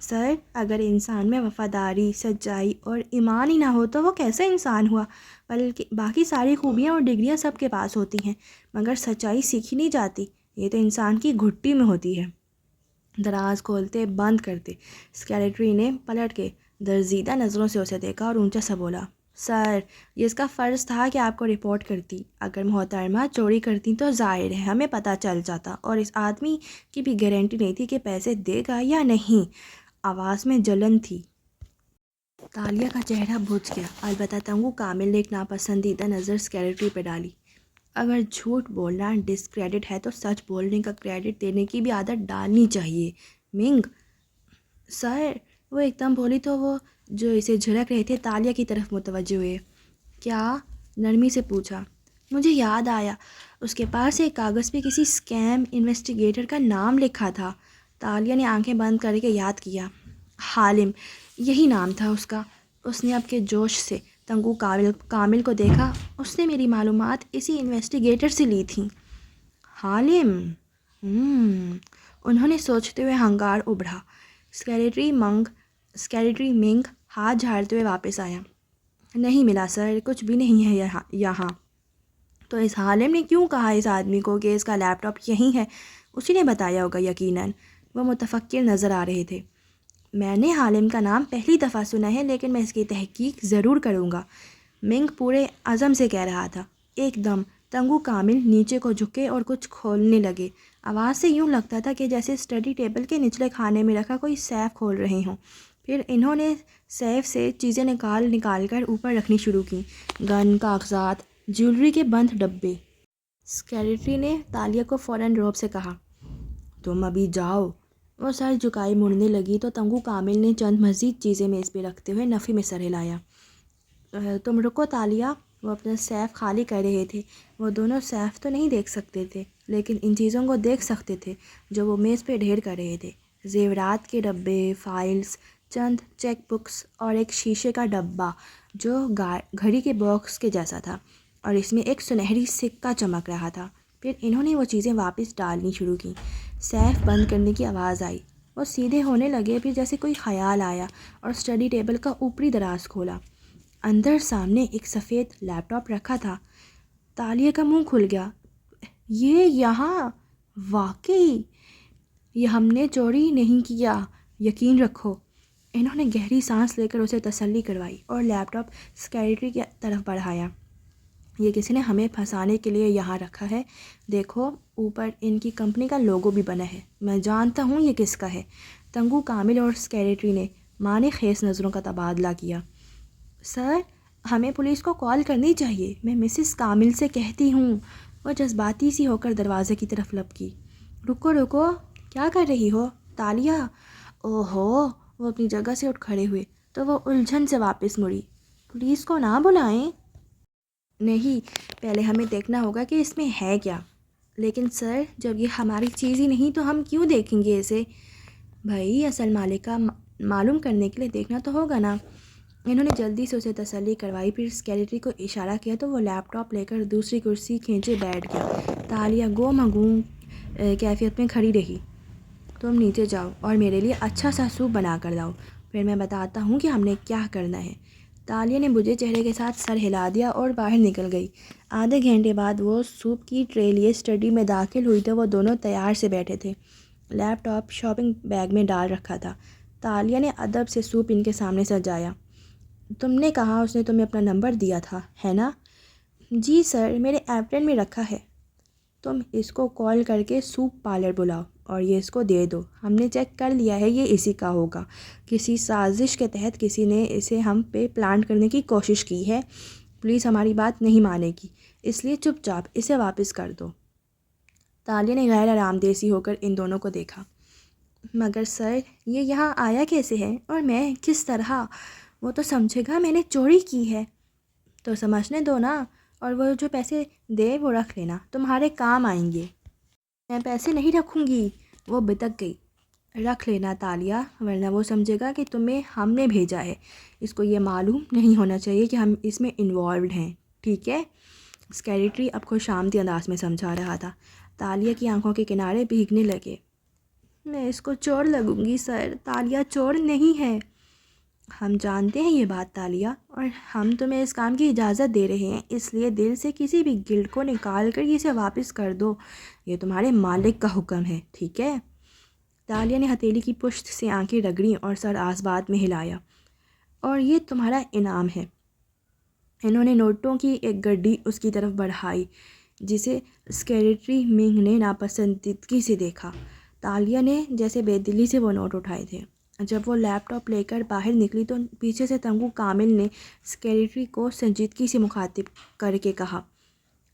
Speaker 1: سر اگر انسان میں وفاداری، سچائی اور ایمان ہی نہ ہو تو وہ کیسے انسان ہوا؟ بلکہ باقی ساری خوبیاں اور ڈگریاں سب کے پاس ہوتی ہیں مگر سچائی سیکھی نہیں جاتی، یہ تو انسان کی گھٹی میں ہوتی ہے۔ دراز کھولتے بند کرتے سیکریٹری نے پلٹ کے درزیدہ نظروں سے اسے دیکھا اور اونچا سا بولا، سر یہ اس کا فرض تھا کہ آپ کو رپورٹ کرتی، اگر محترمہ چوری کرتی تو ظاہر ہے ہمیں پتہ چل جاتا، اور اس آدمی کی بھی گارنٹی نہیں تھی کہ پیسے دے گا یا نہیں۔ آواز میں جلن تھی۔ تالیہ کا چہرہ بھج گیا۔ البتہ تنگو کامل نے ایک ناپسندیدہ نظر سیکریٹری پہ ڈالی۔ اگر جھوٹ بولنا ڈسکریڈٹ ہے تو سچ بولنے کا کریڈٹ دینے کی بھی عادت ڈالنی چاہیے۔ منگ سر، وہ ایک دم بولی تو وہ جو اسے جھڑک رہے تھے تالیہ کی طرف متوجہ ہوئے۔ کیا؟ نرمی سے پوچھا۔ مجھے یاد آیا، اس کے پاس ایک کاغذ پہ کسی اسکیم انویسٹیگیٹر کا نام لکھا تھا۔ تالیہ نے آنکھیں بند کر کے یاد کیا۔ حالم، یہی نام تھا اس کا۔ اس نے اب کے جوش سے تنگو کامل کو دیکھا۔ اس نے میری معلومات اسی انویسٹیگیٹر سے لی تھیں۔ حالم، انہوں نے سوچتے ہوئے ہنگار ابھرا۔ سیکریٹری منگ ہاتھ جھاڑتے ہوئے واپس آیا۔ نہیں ملا سر، کچھ بھی نہیں ہے یہاں۔ تو اس حالم نے کیوں کہا اس آدمی کو کہ اس کا لیپ ٹاپ یہیں ہے؟ اسی نے بتایا ہوگا یقیناً۔ وہ متفکر نظر آ رہے تھے۔ میں نے حالم کا نام پہلی دفعہ سنا ہے لیکن میں اس کی تحقیق ضرور کروں گا، منگ پورے عزم سے کہہ رہا تھا۔ ایک دم تنگو کامل نیچے کو جھکے اور کچھ کھولنے لگے۔ آواز سے یوں لگتا تھا کہ جیسے اسٹڈی ٹیبل کے نچلے خانے میں رکھا کوئی سیف کھول رہے ہوں۔ پھر انہوں نے سیف سے چیزیں نکال کر اوپر رکھنی شروع کیں، گن، کاغذات، جیولری کے بند ڈبے۔ سیکریٹری نے تالیہ کو فوراً روب سے کہا، تم ابھی جاؤ۔ وہ سر جھکائی مڑنے لگی تو تنگو کامل نے چند مزید چیزیں میز پہ رکھتے ہوئے نفی میں سر ہلایا۔ تم رکو تالیہ، وہ اپنا سیف خالی کر رہے تھے۔ وہ دونوں سیف تو نہیں دیکھ سکتے تھے لیکن ان چیزوں کو دیکھ سکتے تھے جو وہ میز پہ ڈھیر کر رہے تھے۔ زیورات کے ڈبے، فائلز، چند چیک بکس اور ایک شیشے کا ڈبہ جو گھڑی کے باکس کے جیسا تھا اور اس میں ایک سنہری سکہ چمک رہا تھا۔ پھر انہوں نے وہ چیزیں واپس ڈالنی شروع کیں۔ سیف بند کرنے کی آواز آئی۔ وہ سیدھے ہونے لگے، پھر جیسے کوئی خیال آیا اور اسٹڈی ٹیبل کا اوپری دراز کھولا۔ اندر سامنے ایک سفید لیپ ٹاپ رکھا تھا۔ تالیہ کا منہ کھل گیا۔ یہ یہاں واقعی یہ ہم نے چوری نہیں کیا، یقین رکھو۔ انہوں نے گہری سانس لے کر اسے تسلی کروائی اور لیپ ٹاپ سیکریٹری کی طرف بڑھایا۔ یہ کسی نے ہمیں پھنسانے کے لیے یہاں رکھا ہے، دیکھو اوپر ان کی کمپنی کا لوگو بھی بنا ہے، میں جانتا ہوں یہ کس کا ہے۔ تنگو، کامل اور سیکریٹری نے معنی خیز نظروں کا تبادلہ کیا۔ سر، ہمیں پولیس کو کال کرنی چاہیے، میں مسز کامل سے کہتی ہوں۔ وہ جذباتی سی ہو کر دروازے کی طرف لپکی۔ رکو رکو، کیا کر رہی ہو تالیہ؟ اوہو، وہ اپنی جگہ سے اٹھ کھڑے ہوئے تو وہ الجھن سے واپس مڑی۔ پولیس کو نہ بلائیں۔ نہیں، پہلے ہمیں دیکھنا ہوگا کہ اس میں ہے کیا۔ لیکن سر، جب یہ ہماری چیز ہی نہیں تو ہم کیوں دیکھیں گے اسے؟ بھائی، اصل مالک کا معلوم کرنے کے لیے دیکھنا تو ہوگا نا۔ انہوں نے جلدی سے اسے تسلی کروائی، پھر سیکریٹری کو اشارہ کیا تو وہ لیپ ٹاپ لے کر دوسری کرسی کھینچے بیٹھ گیا۔ تالیہ گو مگوں کیفیت میں کھڑی رہی۔ تم نیچے جاؤ اور میرے لیے اچھا سا سوپ بنا کر لاؤ، پھر میں بتاتا ہوں کہ ہم نے کیا کرنا ہے۔ تالیہ نے بجھے چہرے کے ساتھ سر ہلا دیا اور باہر نکل گئی۔ آدھے گھنٹے بعد وہ سوپ کی ٹرے لیے اسٹڈی میں داخل ہوئی تو وہ دونوں تیار سے بیٹھے تھے۔ لیپ ٹاپ شاپنگ بیگ میں ڈال رکھا تھا۔ تالیہ نے ادب سے سوپ ان کے سامنے سجایا۔ تم نے کہا اس نے تمہیں اپنا نمبر دیا تھا، ہے نا؟ جی سر، میرے ایپرن میں رکھا ہے۔ تم اس کو کال کر کے سوپ پارلر بلاؤ اور یہ اس کو دے دو، ہم نے چیک کر لیا ہے یہ اسی کا ہوگا۔ کسی سازش کے تحت کسی نے اسے ہم پہ پلانٹ کرنے کی کوشش کی ہے۔ پولیس ہماری بات نہیں مانے گی، اس لیے چپ چاپ اسے واپس کر دو۔ تالیہ نے غیر آرام دہ سی ہو کر ان دونوں کو دیکھا۔ مگر سر، یہ یہاں آیا کیسے ہے اور میں کس طرح؟ وہ تو سمجھے گا میں نے چوری کی ہے۔ تو سمجھنے دو نا، اور وہ جو پیسے دے وہ رکھ لینا، تمہارے کام آئیں گے۔ میں پیسے نہیں رکھوں گی، وہ بتک گئی۔ رکھ لینا تالیہ، ورنہ وہ سمجھے گا کہ تمہیں ہم نے بھیجا ہے، اس کو یہ معلوم نہیں ہونا چاہیے کہ ہم اس میں انوالوڈ ہیں، ٹھیک ہے؟ سیکریٹری اب خوش آمدید انداز میں سمجھا رہا تھا۔ تالیہ کی آنکھوں کے کنارے بھیگنے لگے۔ میں اس کو چور لگوں گی سر، تالیہ چور نہیں ہے۔ ہم جانتے ہیں یہ بات تالیہ، اور ہم تمہیں اس کام کی اجازت دے رہے ہیں، اس لیے دل سے کسی بھی گلٹ کو نکال کر اسے واپس کر دو، یہ تمہارے مالک کا حکم ہے، ٹھیک ہے؟ تالیہ نے ہتھیلی کی پشت سے آنکھیں رگڑیں اور سر آسبات میں ہلایا۔ اور یہ تمہارا انعام ہے۔ انہوں نے نوٹوں کی ایک گڈی اس کی طرف بڑھائی جسے سیکریٹری منگ نے ناپسندیدگی سے دیکھا۔ تالیہ نے جیسے بے دلی سے وہ نوٹ اٹھائے تھے۔ جب وہ لیپ ٹاپ لے کر باہر نکلی تو پیچھے سے تنگو کامل نے سیکریٹری کو سنجیدگی سے مخاطب کر کے کہا،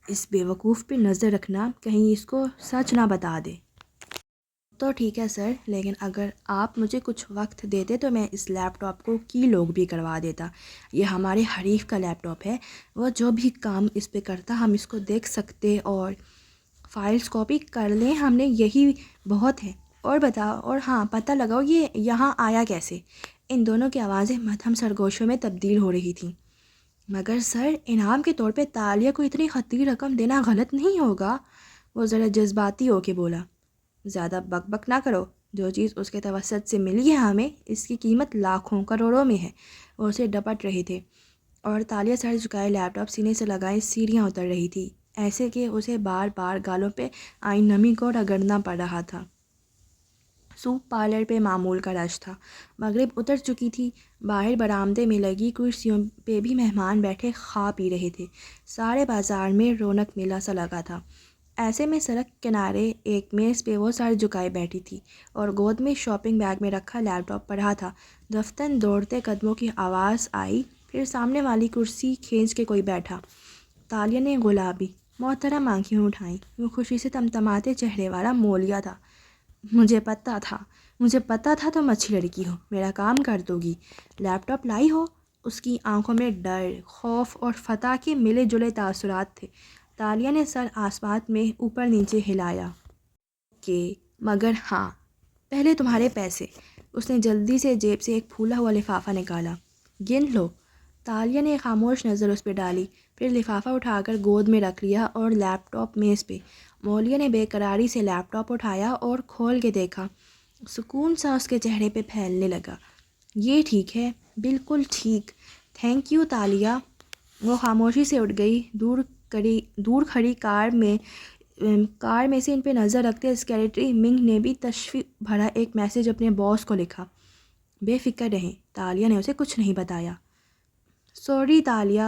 Speaker 1: اس بے وقوف پہ نظر رکھنا، کہیں اس کو سچ نہ بتا دے۔ تو ٹھیک ہے سر، لیکن اگر آپ مجھے کچھ وقت دیتے تو میں اس لیپ ٹاپ کو کی لوگ بھی کروا دیتا۔ یہ ہمارے حریف کا لیپ ٹاپ ہے، وہ جو بھی کام اس پہ کرتا ہم اس کو دیکھ سکتے اور فائلز کاپی کر لیں، ہم نے یہی بہت ہے۔ اور بتاؤ، اور ہاں پتہ لگاؤ یہ یہاں آیا کیسے؟ ان دونوں کی آوازیں مدھم سرگوشوں میں تبدیل ہو رہی تھیں۔ مگر سر، انعام کے طور پہ تالیہ کو اتنی خطیر رقم دینا غلط نہیں ہوگا، وہ ذرا جذباتی ہو کے بولا۔ زیادہ بک بک نہ کرو، جو چیز اس کے توسط سے ملی ہے ہمیں، اس کی قیمت لاکھوں کروڑوں میں ہے۔ وہ اسے ڈپٹ رہے تھے اور تالیہ سر جھکائے لیپ ٹاپ سینے سے لگائے سیڑھیاں اتر رہی تھی، ایسے کہ اسے بار بار گالوں پہ آئی نمی کو رگڑنا پڑ رہا تھا۔ سوپ پارلر پہ معمول کا رش تھا۔ مغرب اتر چکی تھی۔ باہر برآمدے میں لگی کرسیوں پہ بھی مہمان بیٹھے کھا پی رہے تھے۔ سارے بازار میں رونق میلہ سا لگا تھا۔ ایسے میں سڑک کنارے ایک میز پہ وہ سر جھکائے بیٹھی تھی اور گود میں شاپنگ بیگ میں رکھا لیپ ٹاپ پڑھا تھا۔ دفتن دوڑتے قدموں کی آواز آئی، پھر سامنے والی کرسی کھینچ کے کوئی بیٹھا۔ تالیہ نے گلابی محترم آنکھیں اٹھائیں۔ وہ خوشی سے تمتماتے چہرے والا مولیا تھا۔ مجھے پتہ تھا تم اچھی لڑکی ہو، میرا کام کر دو گی۔ لیپ ٹاپ لائی ہو؟ اس کی آنکھوں میں ڈر، خوف اور فتح کے ملے جلے تاثرات تھے۔ تالیہ نے سر آسمان میں اوپر نیچے ہلایا۔ کہ مگر ہاں، پہلے تمہارے پیسے۔ اس نے جلدی سے جیب سے ایک پھولا ہوا لفافہ نکالا۔ گن لو۔ تالیہ نے خاموش نظر اس پہ ڈالی، پھر لفافہ اٹھا کر گود میں رکھ لیا اور لیپ ٹاپ میز پہ۔ مولیا نے بے قراری سے لیپ ٹاپ اٹھایا اور کھول کے دیکھا۔ سکون سا اس کے چہرے پہ پھیلنے لگا۔ یہ ٹھیک ہے، بالکل ٹھیک، تھینک یو تالیہ۔ وہ خاموشی سے اٹھ گئی۔ دور کھڑی کار میں سے ان پہ نظر رکھتے سیکریٹری منگ نے بھی تشویش بھرا ایک میسج اپنے باس کو لکھا۔ بے فکر رہیں، تالیہ نے اسے کچھ نہیں بتایا۔ سوری تالیہ،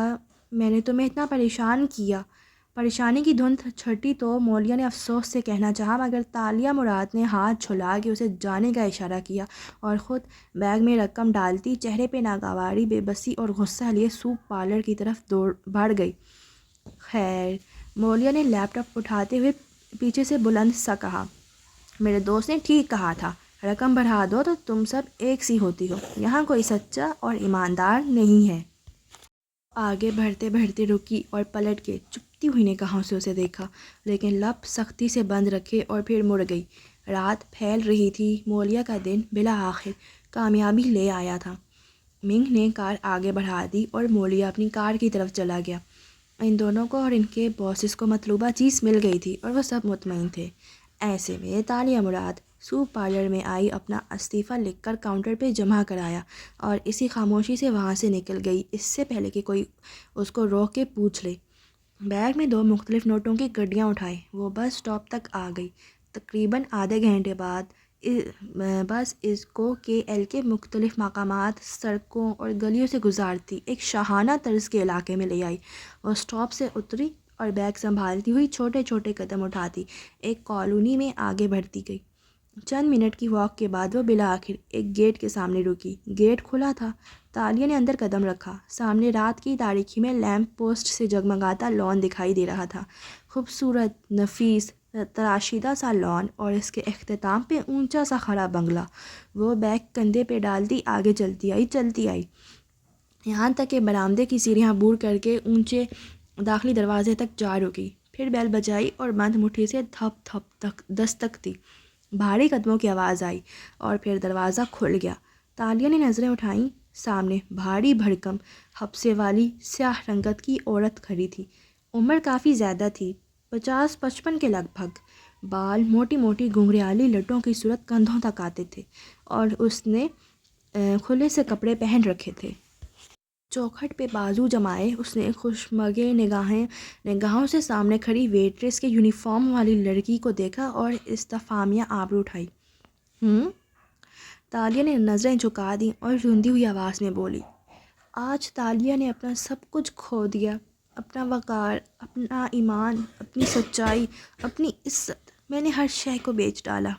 Speaker 1: میں نے تمہیں اتنا پریشان کیا۔ پریشانی کی دھند چھٹی تو مولیا نے افسوس سے کہنا چاہا، مگر تالیہ مراد نے ہاتھ چھلا کے اسے جانے کا اشارہ کیا اور خود بیگ میں رقم ڈالتی چہرے پہ ناگواری، بے بسی اور غصہ لیے سوپ پارلر کی طرف بڑھ گئی۔ خیر، مولیا نے لیپ ٹاپ اٹھاتے ہوئے پیچھے سے بلند سا کہا، میرے دوست نے ٹھیک کہا تھا، رقم بڑھا دو تو تم سب ایک سی ہوتی ہو، یہاں کوئی سچا اور ایماندار نہیں ہے۔ آگے بڑھتے بڑھتے رکی اور پلٹ کے چپتی ہوئی نگاہوں سے اسے دیکھا، لیکن لب سختی سے بند رکھے اور پھر مڑ گئی۔ رات پھیل رہی تھی۔ مولیا کا دن بالآخر کامیابی لے آیا تھا۔ منگ نے کار آگے بڑھا دی اور مولیا اپنی کار کی طرف چلا گیا۔ ان دونوں کو اور ان کے باسز کو مطلوبہ چیز مل گئی تھی اور وہ سب مطمئن تھے۔ ایسے میں تالیہ مراد سوپ پارلر میں آئی، اپنا استعفیٰ لکھ کر کاؤنٹر پہ جمع کرایا اور اسی خاموشی سے وہاں سے نکل گئی، اس سے پہلے کہ کوئی اس کو روک کے پوچھ لے۔ بیگ میں 2 مختلف نوٹوں کی گڈیاں اٹھائے وہ بس اسٹاپ تک آ گئی۔ تقریباً آدھے گھنٹے بعد بس اس کو کے ایل کے مختلف مقامات، سڑکوں اور گلیوں سے گزارتی ایک شاہانہ طرز کے علاقے میں لے آئی۔ وہ اسٹاپ سے اتری اور بیگ سنبھالتی ہوئی چھوٹے چھوٹے قدم اٹھاتی ایک کالونی میں آگے بڑھتی گئی۔ چند منٹ کی واک کے بعد وہ بالآخر ایک گیٹ کے سامنے رکی۔ گیٹ کھلا تھا۔ تالیہ نے اندر قدم رکھا۔ سامنے رات کی تاریکی میں لیمپ پوسٹ سے جگمگاتا لان دکھائی دے رہا تھا، خوبصورت، نفیس، تراشیدہ سا لان، اور اس کے اختتام پہ اونچا سا کھڑا بنگلہ۔ وہ بیگ کندھے پہ ڈالتی آگے چلتی آئی، یہاں تک کہ برآمدے کی سیڑھیاں عبور کر کے اونچے داخلی دروازے تک جا رکی، پھر بیل بجائی اور بند مٹھی سے دھپ دھپ دستک دی۔ بھاری قدموں کی آواز آئی اور پھر دروازہ کھل گیا۔ تالیہ نے نظریں اٹھائیں۔ سامنے بھاری بھرکم حبسے والی سیاہ رنگت کی عورت کھڑی تھی۔ عمر کافی زیادہ تھی، 50-55 کے لگ بھگ۔ بال موٹی موٹی گھنگریالی لٹوں کی صورت کندھوں تک آتے تھے اور اس نے کھلے سے کپڑے پہن رکھے تھے۔ چوکھٹ پہ بازو جمائے اس نے خوشمگے نگاہوں سے سامنے کھڑی ویٹریس کے یونیفارم والی لڑکی کو دیکھا اور استفہامیہ آبرو اٹھائی۔ تالیہ نے نظریں جھکا دیں اور روندی ہوئی آواز میں بولی، آج تالیہ نے اپنا سب کچھ کھو دیا، اپنا وقار، اپنا ایمان، اپنی سچائی، اپنی عزت، میں نے ہر شے کو بیچ ڈالا۔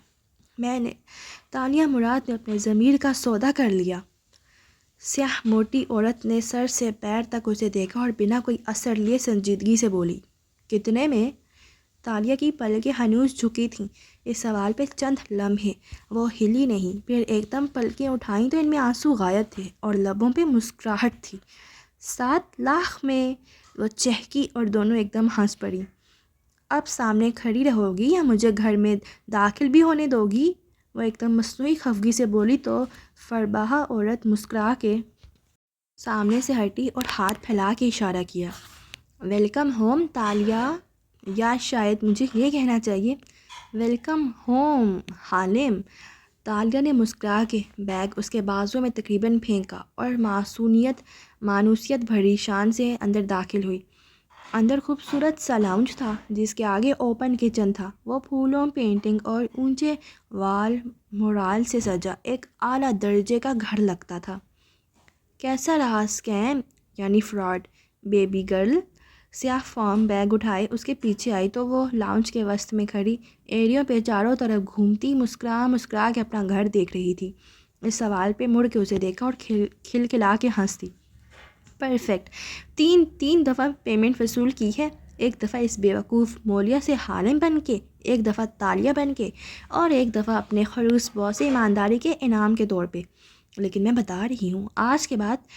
Speaker 1: تالیہ مراد نے اپنے ضمیر کا سودا کر لیا۔ سیاہ موٹی عورت نے سر سے پیر تک اسے دیکھا اور بنا کوئی اثر لیے سنجیدگی سے بولی، کتنے میں؟ تالیہ کی پلکیں ہنوز جھکی تھیں۔ اس سوال پہ چند لمحے وہ ہلی نہیں، پھر ایک دم پلکیں اٹھائیں تو ان میں آنسو غائب تھے اور لبوں پہ مسکراہٹ تھی۔ 7 لاکھ میں؟ وہ چہکی اور دونوں ایک دم ہنس پڑیں۔ اب سامنے کھڑی رہو گی یا مجھے گھر میں داخل بھی ہونے دو گی؟ وہ ایک دم مصنوعی خفگی سے بولی تو فرباہا عورت مسکرا کے سامنے سے ہٹی اور ہاتھ پھیلا کے اشارہ کیا۔ ویلکم ہوم تالیہ، یا شاید مجھے یہ کہنا چاہیے، ویلکم ہوم حالم۔ تالیہ نے مسکرا کے بیگ اس کے بازو میں تقریباً پھینکا اور مانوسیت بھری شان سے اندر داخل ہوئی۔ اندر خوبصورت سا لاؤنج تھا جس کے آگے اوپن کچن تھا۔ وہ پھولوں، پینٹنگ اور اونچے وال مورال سے سجا ایک اعلیٰ درجے کا گھر لگتا تھا۔ کیسا رہا اسکیم، یعنی فراڈ؟ بیبی گرل سیاہ فارم بیگ اٹھائے اس کے پیچھے آئی تو وہ لاؤنج کے وسط میں کھڑی ایڑیوں پہ چاروں طرف گھومتی مسکرا کے اپنا گھر دیکھ رہی تھی۔ اس سوال پہ مڑ کے اسے دیکھا اور کھلکھلا کے ہنس دی۔ پرفیکٹ، تین دفعہ پیمنٹ وصول کی ہے، ایک دفعہ اس بیوقوف مولیا سے حالم بن کے، ایک دفعہ تالیہ بن کے، اور ایک دفعہ اپنے خلوص باس ایمانداری کے انعام کے طور پہ۔ لیکن میں بتا رہی ہوں آج کے بعد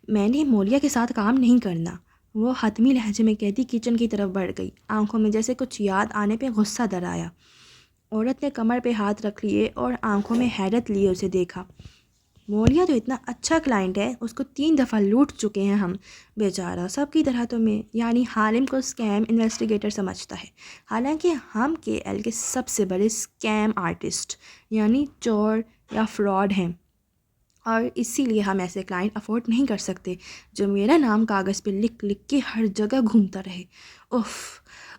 Speaker 1: میں نے مولیا کے ساتھ کام نہیں کرنا، وہ حتمی لہجے میں کہتی کچن کی طرف بڑھ گئی، آنکھوں میں جیسے کچھ یاد آنے پہ غصہ در آیا۔ عورت نے کمر پہ ہاتھ رکھ لیے اور آنکھوں میں حیرت لیے اسے دیکھا۔ مولیا تو اتنا اچھا کلائنٹ ہے، اس کو 3 دفعہ لوٹ چکے ہیں ہم، بیچارہ سب کی طرح تو میں یعنی حالم کو اسکیم انویسٹیگیٹر سمجھتا ہے، حالانکہ ہم کے ایل کے سب سے بڑے اسکیم آرٹسٹ یعنی چور یا فراڈ ہیں، اور اسی لیے ہم ایسے کلائنٹ افورڈ نہیں کر سکتے جو میرا نام کاغذ پہ لکھ لکھ کے ہر جگہ گھومتا رہے۔ اف،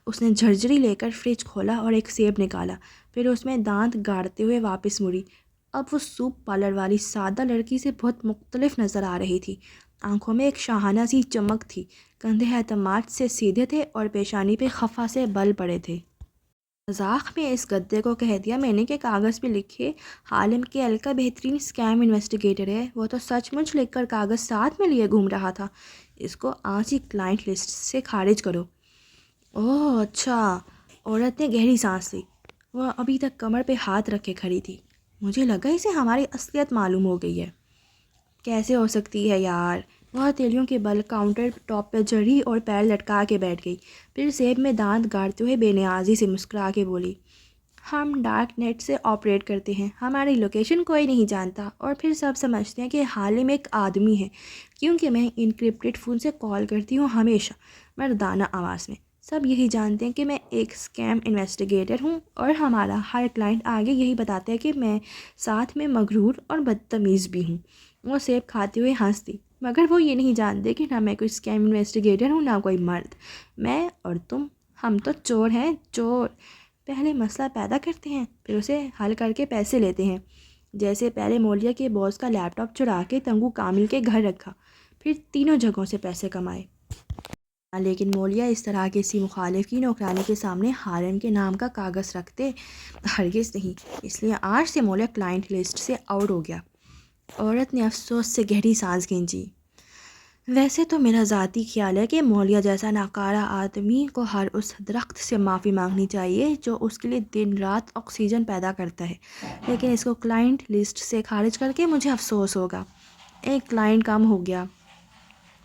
Speaker 1: اس نے جھرجھری لے کر فریج کھولا اور ایک سیب نکالا، پھر اس میں دانت گاڑتے ہوئے واپس مڑی۔ اب وہ سوپ پارلر والی سادہ لڑکی سے بہت مختلف نظر آ رہی تھی، آنکھوں میں ایک شاہانہ سی چمک تھی، کندھے اعتماد سے سیدھے تھے اور پیشانی پہ خفا سے بل پڑے تھے۔ مذاق میں اس گدے کو کہہ دیا میں نے کہ کاغذ پہ لکھے حالم کے ایل کا بہترین اسکیم انویسٹیگیٹر ہے، وہ تو سچ مچ لکھ کر کاغذ ساتھ میں لیے گھوم رہا تھا، اس کو آج ہی کلائنٹ لسٹ سے خارج کرو۔ اوہ اچھا، عورت نے گہری سانس لی، وہ ابھی تک کمر پہ ہاتھ رکھے کھڑی تھی۔ مجھے لگا اسے ہماری اصلیت معلوم ہو گئی ہے۔ کیسے ہو سکتی ہے یار؟ وہ ہتھیلیوں کے بل کاؤنٹر ٹاپ پہ چڑھی اور پیر لٹکا کے بیٹھ گئی، پھر سیب میں دانت گاڑتے ہوئے بے نیازی سے مسکرا کے بولی، ہم ڈارک نیٹ سے آپریٹ کرتے ہیں، ہماری لوکیشن کوئی نہیں جانتا، اور پھر سب سمجھتے ہیں کہ حالم ایک آدمی ہے کیونکہ میں انکرپٹڈ فون سے کال کرتی ہوں ہمیشہ مردانہ آواز میں۔ سب یہی جانتے ہیں کہ میں ایک اسکیم انویسٹیگیٹر ہوں، اور ہمارا ہر کلائنٹ آگے یہی بتاتا ہے کہ میں ساتھ میں مغرور اور بدتمیز بھی ہوں۔ وہ سیب کھاتے ہوئے ہنس دی، مگر وہ یہ نہیں جانتے کہ نہ میں کوئی اسکیم انویسٹیگیٹر ہوں نہ کوئی مرد، میں اور تم، ہم تو چور ہیں، چور۔ پہلے مسئلہ پیدا کرتے ہیں پھر اسے حل کر کے پیسے لیتے ہیں، جیسے پہلے مولیا کے باس کا لیپ ٹاپ چرا کے تنگو کامل کے گھر رکھا، پھر تینوں جگہوں سے پیسے کمائے۔ لیکن مولیا اس طرح کسی مخالف کی نوکرانی کے سامنے حالم کے نام کا کاغذ رکھتے ہرگز نہیں، اس لیے آج سے مولیا کلائنٹ لسٹ سے آؤٹ ہو گیا۔ عورت نے افسوس سے گہری سانس کھینچی۔ ویسے تو میرا ذاتی خیال ہے کہ مولیا جیسا ناکارہ آدمی کو ہر اس درخت سے معافی مانگنی چاہیے جو اس کے لیے دن رات آکسیجن پیدا کرتا ہے، لیکن اس کو کلائنٹ لسٹ سے خارج کر کے مجھے افسوس ہوگا۔ ایک کلائنٹ کم ہو گیا۔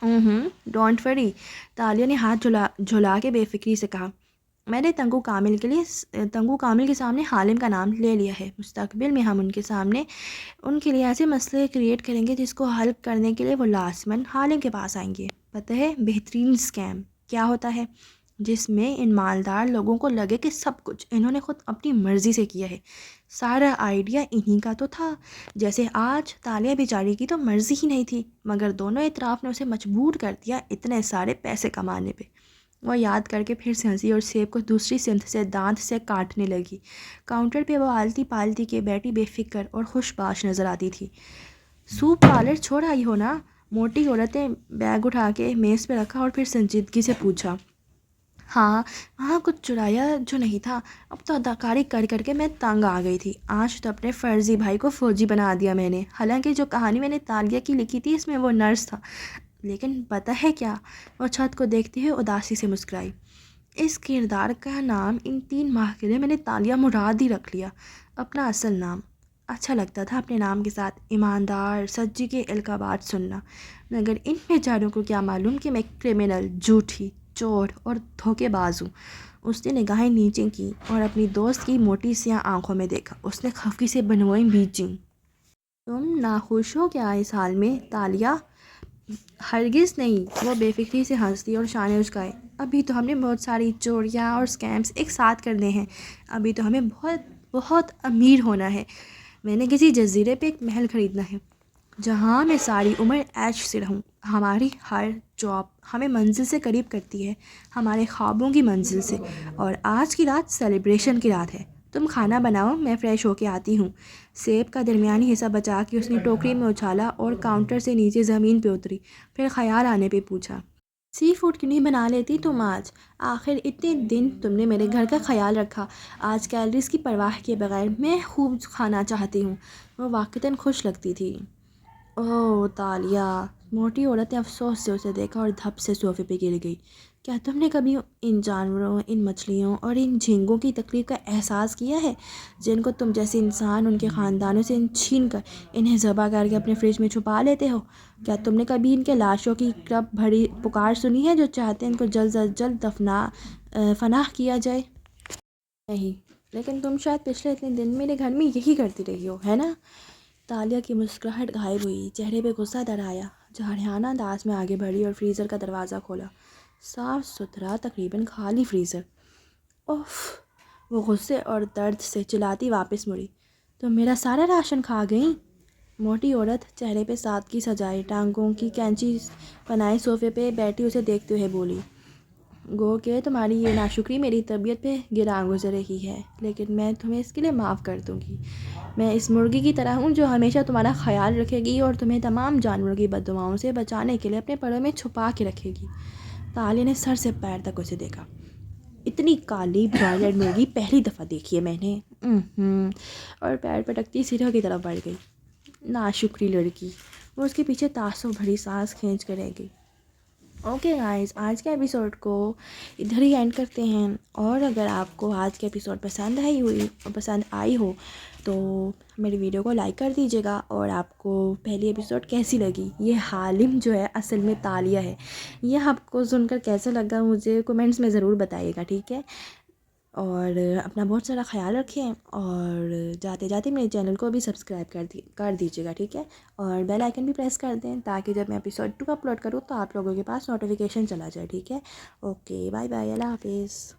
Speaker 1: ڈونٹ وری، تالیہ نے ہاتھ جھلا کے بے فکری سے کہا، میں نے تنگو کامل کے سامنے حالم کا نام لے لیا ہے، مستقبل میں ہم ان کے لیے ایسے مسئلے کریٹ کریں گے جس کو حل کرنے کے لیے وہ لازماً حالم کے پاس آئیں گے۔ پتہ ہے بہترین اسکیم کیا ہوتا ہے؟ جس میں ان مالدار لوگوں کو لگے کہ سب کچھ انہوں نے خود اپنی مرضی سے کیا ہے، سارا آئیڈیا انہی کا تو تھا، جیسے آج تالیہ بیچاری کی تو مرضی ہی نہیں تھی، مگر دونوں اطراف نے اسے مجبور کر دیا اتنے سارے پیسے کمانے پہ۔ وہ یاد کر کے پھر سے ہنسی اور سیب کو دوسری سمت سے دانت سے کاٹنے لگی۔ کاؤنٹر پہ وہ آلتی پالتی کے بیٹھی بے فکر اور خوش باش نظر آتی تھی۔ سوپ پارلر چھوڑ آئی ہو نا؟ موٹی عورت نے بیگ اٹھا کے میز پہ رکھا اور پھر سنجیدگی سے پوچھا۔ ہاں وہاں کچھ چرایا جو نہیں تھا، اب تو اداکاری کر کر کے میں تنگ آ گئی تھی، آج تو اپنے فرضی بھائی کو فوجی بنا دیا میں نے، حالانکہ جو کہانی میں نے تالیہ کی لکھی تھی اس میں وہ نرس تھا، لیکن پتہ ہے کیا؟ وہ چھت کو دیکھتے ہوئے اداسی سے مسکرائی، اس کردار کا نام ان 3 ماہ کے لیے میں نے تالیہ مراد ہی رکھ لیا، اپنا اصل نام۔ اچھا لگتا تھا اپنے نام کے ساتھ ایماندار سچی کے القابات سننا، مگر ان بیچاروں کو کیا معلوم کہ میں کرمنل، جھوٹی، چور اور دھوکے باز ہوں۔ اس نے نگاہیں نیچے کی اور اپنی دوست کی موٹی سیاہ آنکھوں میں دیکھا، اس نے خفگی سے بنوئی بیچیں۔ تم ناخوش ہو کیا اس حال میں تالیہ؟ ہرگز نہیں، وہ بے فکری سے ہنس دی اور شانے اچکائے، ابھی تو ہم نے بہت ساری چوریاں اور اسکیمز ایک ساتھ کرنے ہیں، ابھی تو ہمیں بہت بہت امیر ہونا ہے، میں نے کسی جزیرے پہ ایک محل خریدنا ہے جہاں میں ساری عمر عیش سے رہوں، ہماری ہر جاب ہمیں منزل سے قریب کرتی ہے، ہمارے خوابوں کی منزل سے، اور آج کی رات سیلیبریشن کی رات ہے، تم کھانا بناؤ میں فریش ہو کے آتی ہوں۔ سیب کا درمیانی حصہ بچا کے اس نے ٹوکری میں اچھالا اور کاؤنٹر سے نیچے زمین پہ اتری، پھر خیال آنے پہ پوچھا، سی فوڈ کیوں نہیں بنا لیتی تم آج؟ آخر اتنے دن تم نے میرے گھر کا خیال رکھا، آج کیلریز کی پرواہ کیے بغیر میں خوب کھانا چاہتی ہوں۔ وہ واقعتاً خوش لگتی تھی۔ اوہ تالیہ! موٹی عورت نے افسوس سے اسے دیکھا اور دھپ سے صوفے پہ گر گئی۔ کیا تم نے کبھی ان جانوروں، ان مچھلیوں اور ان جھینگوں کی تکلیف کا احساس کیا ہے جن کو تم جیسے انسان ان کے خاندانوں سے چھین کر انہیں ذبح کر کے اپنے فریج میں چھپا لیتے ہو؟ کیا تم نے کبھی ان کے لاشوں کی کرب بھری پکار سنی ہے جو چاہتے ہیں ان کو جلد از جلد فناہ کیا جائے؟ نہیں، لیکن تم شاید پچھلے اتنے دن میرے گھر میں یہی کرتی رہی ہو، ہے نا؟ تالیہ کی مسکراہٹ غائب ہوئی، چہرے پہ غصہ در آیا۔ جھاڑیانہ انداز میں آگے بڑھی اور فریزر کا دروازہ کھولا۔ صاف ستھرا، تقریباً خالی فریزر۔ اوف! وہ غصے اور درد سے چلاتی واپس مڑی۔ تم میرا سارا راشن کھا گئیں؟ موٹی عورت چہرے پہ سادگی سجائے ٹانگوں کی کینچی بنائے صوفے پہ بیٹھی اسے دیکھتے ہوئے بولی، گو کہ تمہاری یہ ناشکری میری طبیعت پہ گراں گزر رہی ہے، لیکن میں تمہیں اس کے لیے معاف کر دوں گی۔ میں اس مرغی کی طرح ہوں جو ہمیشہ تمہارا خیال رکھے گی اور تمہیں تمام جانوروں کی بددعاؤں سے بچانے کے لیے اپنے پروں میں چھپا کے رکھے گی۔ تالیہ نے سر سے پیر تک اسے دیکھا۔ اتنی کالی برائیڈر مرغی پہلی دفعہ دیکھی ہے میں نے۔ اور پیر پٹکتی سیڑھیوں کی طرف بڑھ گئی۔ ناشکری لڑکی! وہ اس کے پیچھے تعصب بھری سانس کھینچ کر رہ گئی۔ اوکے گائز، آج کے ایپیسوڈ کو ادھر ہی اینڈ کرتے ہیں، اور اگر آپ کو آج کے ایپیسوڈ پسند آئی ہو تو میری ویڈیو کو لائک کر دیجیے گا، اور آپ کو پہلی ایپیسوڈ کیسی لگی؟ یہ حالم جو ہے اصل میں تالیہ ہے، یہ آپ کو سن کر کیسا لگا مجھے کومنٹس میں ضرور بتائیے گا، ٹھیک ہے؟ اور اپنا بہت سارا خیال رکھیں، اور جاتے جاتے میرے چینل کو بھی سبسکرائب کر دیجیے گا، ٹھیک ہے؟ اور بیل آئیکن بھی پریس کر دیں تاکہ جب میں ایپیسوڈ 2 اپلوڈ کروں تو آپ لوگوں کے پاس نوٹیفیکیشن چلا جائے، ٹھیک ہے؟ اوکے، بائے بائے، اللہ حافظ۔